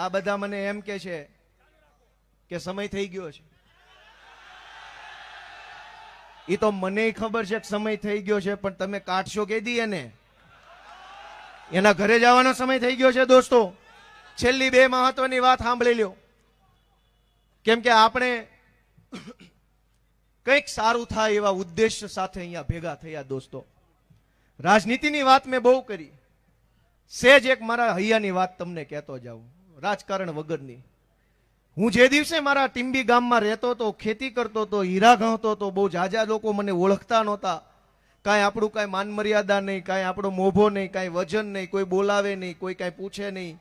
બધા મને એમ કે છે કે સમય થઈ ગયો છે. એ તો મને ખબર છે કે સમય થઈ ગયો છે, પણ તમે કાઢશો કે દી એને? એના ઘરે જવાનો સમય થઈ ગયો છે. દોસ્તો, છેલ્લી 2 મહત્વની વાત સાંભળી લ્યો. કેમ કે આપણે કંઈક સારું થાય એવા ઉદ્દેશ્ય સાથે અહીંયા ભેગા થયા. દોસ્તો, રાજનીતિની વાત મેં બહુ કરી. સેજ એક મારા હૈયાની વાત તમને કહેતો જાઉં, રાજકારણ વગરની. હું જે દિવસે મારા ટીંબી ગામમાં રહેતો હતો, ખેતી કરતો હતો, હીરા ગણતો હતો, બહુ જાજા લોકો મને ઓળખતા નહોતા. કાંઈ આપણું કાંઈ માન મર્યાદા નહીં, કાંઈ આપણો મોભો નહીં, કાંઈ વજન નહીં, કોઈ બોલાવે નહીં, કોઈ કાંઈ પૂછે નહીં.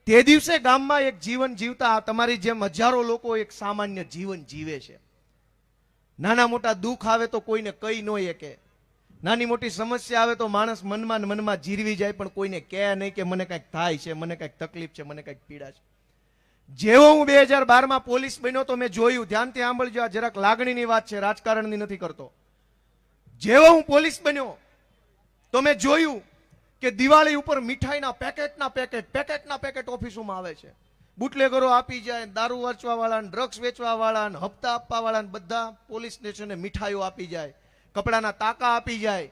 તે દિવસે ગામમાં એક જીવન જીવતા તમારી જેમ હજારો લોકો એક સામાન્ય જીવન જીવે છે. નાના મોટા દુઃખ આવે તો કોઈને કઈ ન શકે, નાની મોટી સમસ્યા આવે તો માણસ મનમાં ને મનમાં જીરવી જાય, પણ કોઈને કહે નહીં કે મને કંઈક થાય છે, મને કંઈક તકલીફ છે, મને કંઈક પીડા છે. જેવો હું 2012માં પોલીસ બન્યો તો મેં જોયું, ધ્યાનથી સાંભળજો, આ જરાક લાગણીની વાત છે, રાજકારણની નથી કરતો. જેવો હું પોલીસ બન્યો તો મેં જોયું કે દિવાળી ઉપર મીઠાઈના પેકેટના પેકેટ ઓફિસોમાં આવે છે. બુટલેગરો આપી જાય, દારૂ વેચવા વાળા, ડ્રગ્સ વેચવા વાળા, હપ્તા આપવા વાળા બધા પોલીસ સ્ટેશને મીઠાઈઓ આપી જાય, કપડાના તાકા આપી જાય,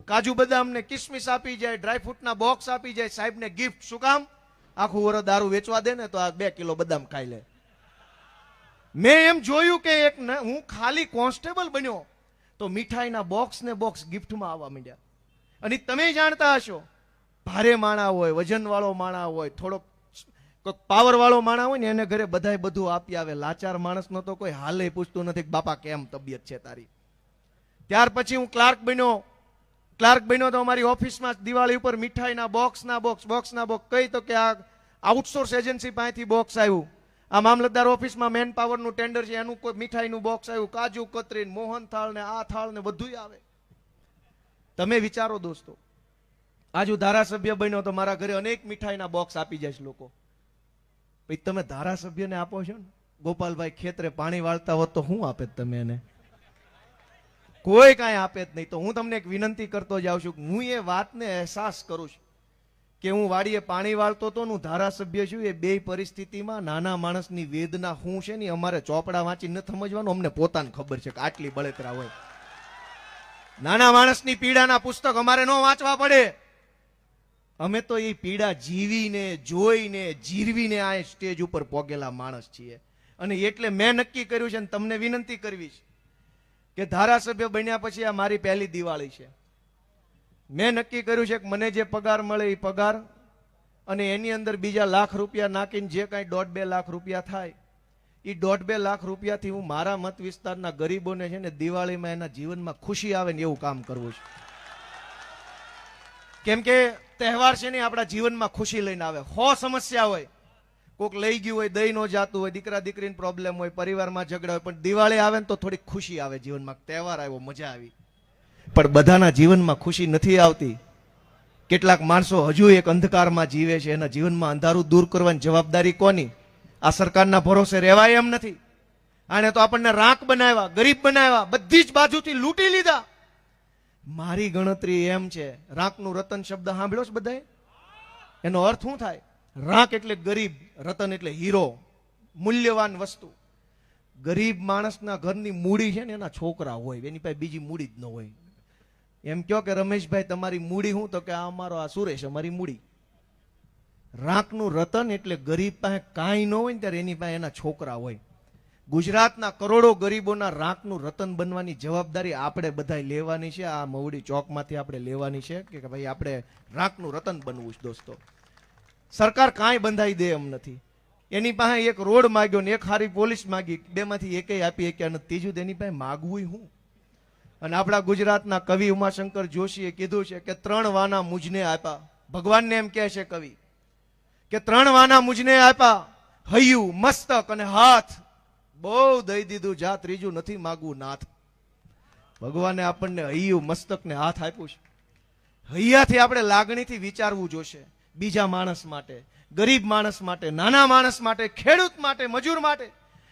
કાજુ બદામ ને કિસમિસ આપી જાય, ડ્રાયફ્રૂટના બોક્સ આપી જાય, સાહેબને ગિફ્ટ. શું કામ? આખું વરસ દારૂ વેચવા દે ને તો આ 2 કિલો બદામ ખાઈ લે. મેં એમ જોયું કે એક હું ખાલી કોન્સ્ટેબલ બન્યો તો મીઠાઈના બોક્સ ને બોક્સ ગિફ્ટમાં આવવા માંડ્યા. અને તમે જાણતા હશો, ભારે માણા હોય, વજન વાળો માણા હોય, થોડોક પાવર વાળો માણા હોય ને એને ઘરે બધાય બધું આપી આવે. લાચાર માણસનો તો કોઈ હાલે પૂછતું નથી કે બાપા કેમ તબિયત છે તારી. ત્યાર પછી હું ક્લાર્ક બન્યો તો અમારી ઓફિસમાં દિવાળી ઉપર મીઠાઈના બોક્સના બોક્સ કઈ તો કે આ આઉટસોર્સ એજન્સી પાસેથી બોક્સ આવ્યું, આ મામલતદાર ઓફિસમાં મેન પાવરનું ટેન્ડર છે એનું કોઈ મીઠાઈનું બોક્સ આવ્યું, કાજુ કતરી, મોહન થાળ ને આ થાળ ને બધું આવે. તમે વિચારો દોસ્તો, આજુ ધારાસભ્ય બન્યો તો મારા ઘરે અનેક મીઠાઈના બોક્સ આપી જાય છે લોકો. પછી તમે ધારાસભ્યને આપો છો ને, ગોપાલભાઈ ખેતરે પાણી વાળતા હોત તો શું આપે તમે એને? કોઈ કાંઈ આપે જ નહીં. તો હું તમને એક વિનંતી કરતો જાઉં છું, હું એ વાતને અહેસાસ કરું છું કે હું વાડીએ પાણી વાળતો તો હું ધારાસભ્ય છું. એ બે પરિસ્થિતિમાં નાના માણસની વેદના શું છે ને અમારે ચોપડા વાંચી ન સમજવાનું, અમને પોતાને ખબર છે કે આટલી બળતરા હોય. નાના માણસની પીડાના પુસ્તક અમારે ન વાંચવા પડે. અમે તો એ પીડા જીવીને, જોઈને, જીરવીને આ સ્ટેજ ઉપર પોગેલા માણસ છીએ. અને એટલે મેં નક્કી કર્યું છે, ને તમને વિનંતી કરવી છે કે ધારાસભ્ય બન્યા પછી આ મારી પહેલી દિવાળી છે. મેં નક્કી કર્યું છે કે મને જે પગાર મળે એ પગાર અને એની અંદર બીજા લાખ રૂપિયા નાખીને જે કાંઈ 1.5-2 લાખ રૂપિયા થાય એ 1.5-2 લાખ રૂપિયાથી હું મારા મત વિસ્તારના ગરીબોને છે ને દિવાળીમાં એના જીવનમાં ખુશી આવે ને એવું કામ કરવું છે. કેમ કે તહેવાર છે ને આપણા જીવનમાં ખુશી લઈને આવે. 100 સમસ્યા હોય, કોક લઈ ગયું હોય, દઈ ન જાતું હોય, દીકરા દીકરીને પ્રોબ્લેમ હોય, પરિવારમાં ઝઘડા હોય, પણ દિવાળી આવે ને તો થોડીક ખુશી આવે જીવનમાં. તહેવાર આવ્યો, મજા આવી. પણ બધાના જીવનમાં ખુશી નથી આવતી. કેટલાક માણસો હજુ એક અંધકારમાં જીવે છે. એના જીવનમાં અંધારું દૂર કરવાની જવાબદારી કોની? આ સરકારના ભરોસે રહેવાય એમ નથી. આને તો આપણને રાખ બનાવ્યા, ગરીબ બનાવ્યા, બધી જ બાજુથી લૂંટી લીધા. મારી ગણતરી એમ છે, રાંકનું રતન શબ્દ સાંભળ્યો છે બધાએ? એનો અર્થ શું થાય? રાંક એટલે ગરીબ, રતન એટલે હીરો, મૂલ્યવાન વસ્તુ. ગરીબ માણસના ઘરની મૂડી છે ને એના છોકરા હોય, એની પાસે બીજી મૂડી જ ન હોય. એમ કહો કે રમેશભાઈ તમારી મૂડી શું? તો કે આ અમારો આ સુરેશ અમારી મૂડી. રાંકનું રતન એટલે ગરીબ પાસે કાંઈ ન હોય ને ત્યારે એની પાસે એના છોકરા હોય. ગુજરાતના કરોડો ગરીબોના રાંકનું રતન બનવાની જવાબદારી આપણે બધાય લેવાની છે. આ મવડી ચોકમાંથી આપણે લેવાની છે કે ભાઈ આપણે રાંકનું રતન બનવું છે. દોસ્તો, સરકાર કાંઈ બંધાઈ દે એમ નથી. એની પાસે એક રોડ માગ્યો ને એક હારી પોલીસ માગી, બેમાંથી એકેય આપી શક્યા નથી. ત્રીજું તેની પાસે માગવું હું. અને આપણા ગુજરાતના કવિ ઉમાશંકર જોશીએ કીધું છે કે 3 વાના મુજને આપ્યા. ભગવાનને એમ કહે છે કવિ કે 3 વાના મુજને આપ્યા, હૈયું, મસ્તક અને હાથ. બહુ દઈ દીધું, જા ત્રીજું નથી માગવું નાથ. ભગવાને આપણને હૈયું, મસ્તક ને હાથ આપ્યું છે. હૈયાથી આપણે લાગણીથી વિચારવું જોશે. બીજા માણસ માટે, ગરીબ માણસ માટે, નાના માણસ માટે, ખેડૂત માટે, મજૂર માટે.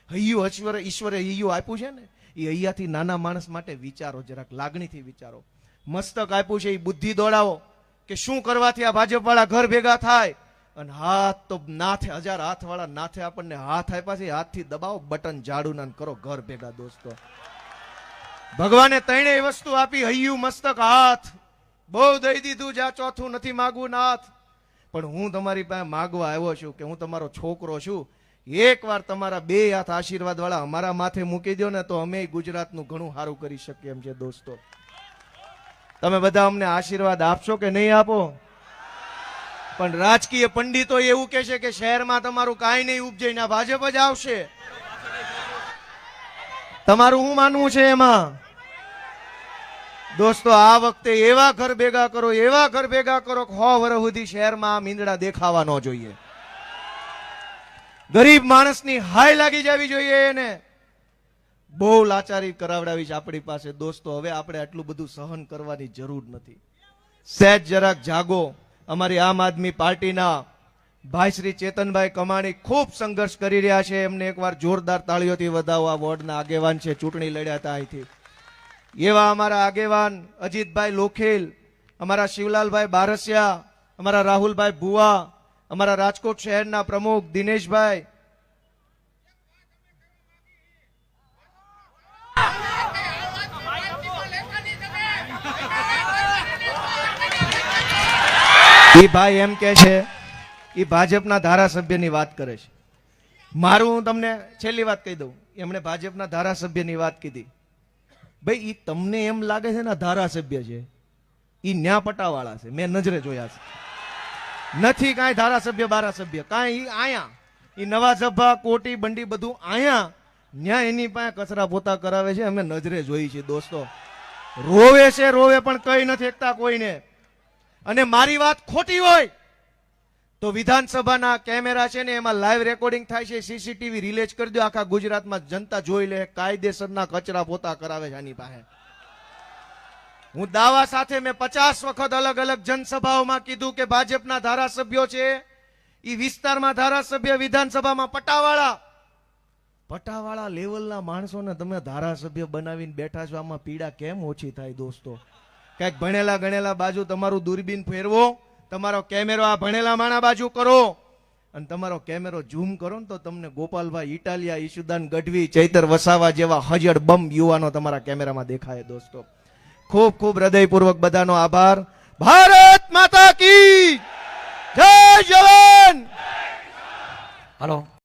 હૈયું ઈશ્વરે હૈયું આપ્યું છે ને, એ હૈયાથી નાના માણસ માટે વિચારો, જરાક લાગણીથી વિચારો. મસ્તક આપ્યું છે એ બુદ્ધિ દોડાવો કે શું કરવાથી આ ભાજપ વાળા ઘર ભેગા થાય. અને હાથ તો નાથે, 1000 હાથ વાળા નાથે આપણને હાથ આપ્યા છે, હાથથી દબાવો, બટન જાડું ના કરો ઘર ભેગા. દોસ્તો, ભગવાને 3 વસ્તુ આપી, હૈયું, મસ્તક, હાથ. બહુ દઈ દીધું, જા ચોથું નથી માગવું નાથ. પણ હું તમારી પાસે માગવા આવ્યો છું કે હું તમારો છોકરો છું. એકવાર તમારા 2 હાથ આશીર્વાદ વાળા અમારા માથે મૂકી દો ને તો અમે ગુજરાતનું ઘણું સારું કરી શકીએ એમ છે. દોસ્તો, તમે બધા અમને આશીર્વાદ આપશો કે નહીં આપો? પણ રાજકીય પંડિતો એવું કહે છે કે શહેરમાં તમારું કાંઈ નહીં ઉપજે, ના ભાજપ જ આવશે. તમારું શું માનવું છે એમાં? દોસ્તો, આ વખતે એવા ઘર ભેગા કરો, એવા ઘર ભેગા કરો 100 વર્ષ સુધી શહેરમાં મીંદડા દેખાવા ન જોઈએ. ગરીબ માણસની હાય લાગી જવી જોઈએ એને. બહુ લાચારી કરાવડાવી છે આપણી પાસે દોસ્તો. હવે આપણે આટલું બધું સહન કરવાની જરૂર નથી. સહેજ જરાક જાગો. અમારી આમ આદમી પાર્ટીના ભાઈ શ્રી ચેતનભાઈ કમાણી ખૂબ સંઘર્ષ કરી રહ્યા છે. એમને એકવાર જોરદાર તાળીઓથી વધાવો. આ વોર્ડના આગેવાન છે, ચૂંટણી લડ્યા હતા અહીંથી. એવા અમારા આગેવાન અજીતભાઈ લોખેલ, અમારા શિવલાલભાઈ બારસિયા, અમારા રાહુલભાઈ ભુવા, અમારા રાજકોટ શહેરના પ્રમુખ દિનેશભાઈ, એ ભાઈ એમ કે છે એ ભાજપના ધારાસભ્યની વાત કરે છે. મારું હું તમને છેલ્લી વાત કહી દઉં. એમણે ભાજપના ધારાસભ્યની વાત કીધી. ભાઈ એ તમને એમ લાગે છે ને ધારાસભ્ય છે, એ ન્યા પટાવાળા છે. મેં નજરે જોયા છે. નથી કાંઈ ધારાસભ્ય બારાસભ્ય કાંઈ. ઈ આયા એ નવા સભા કોટી બંડી બધું આયા ન્યા એની પાસે કચરા પોતા કરાવે છે. અમે નજરે જોઈ છે દોસ્તો. રોવે છે રોવે પણ કઈ નથી એકતા કોઈને. અને મારી વાત ખોટી હોય તો વિધાનસભાના કેમેરા છે ને એમાં લાઈવ રેકોર્ડિંગ થાય છે. સીસીટીવી રિલેઝ કરી દો. આખા ગુજરાતમાં જનતા જોઈ લે કાયદેસરના કચરા પોતા કરાવે છે આની પાસે. હું દાવા સાથે મેં 50 વખત અલગ અલગ જનસભાઓમાં કીધું કે ભાજપના ધારાસભ્યો છે એ વિસ્તારમાં ધારાસભ્ય, વિધાનસભામાં પટાવાળા લેવલના માણસોને તમે ધારાસભ્ય બનાવીને બેઠા છો. આમાં પીડા કેમ ઓછી થાય દોસ્તો? કઈક ભણેલા ગણેલા બાજુ તમારું દૂરબીન ફેરવો, તમારો કેમેરો આ ભણેલા માણા બાજુ કરો અને તમારો કેમેરો ઝૂમ કરો ને તો તમને ગોપાલભાઈ ઇટાલિયા, ઈશુદાન ગઢવી, ચૈતર વસાવા જેવા હજડ બમ યુવાનો તમારા કેમેરામાં દેખાય દોસ્તો. ખૂબ ખૂબ હૃદયપૂર્વક બધાનો આભાર. ભારત માતા કી જય. જવાન. હાલો.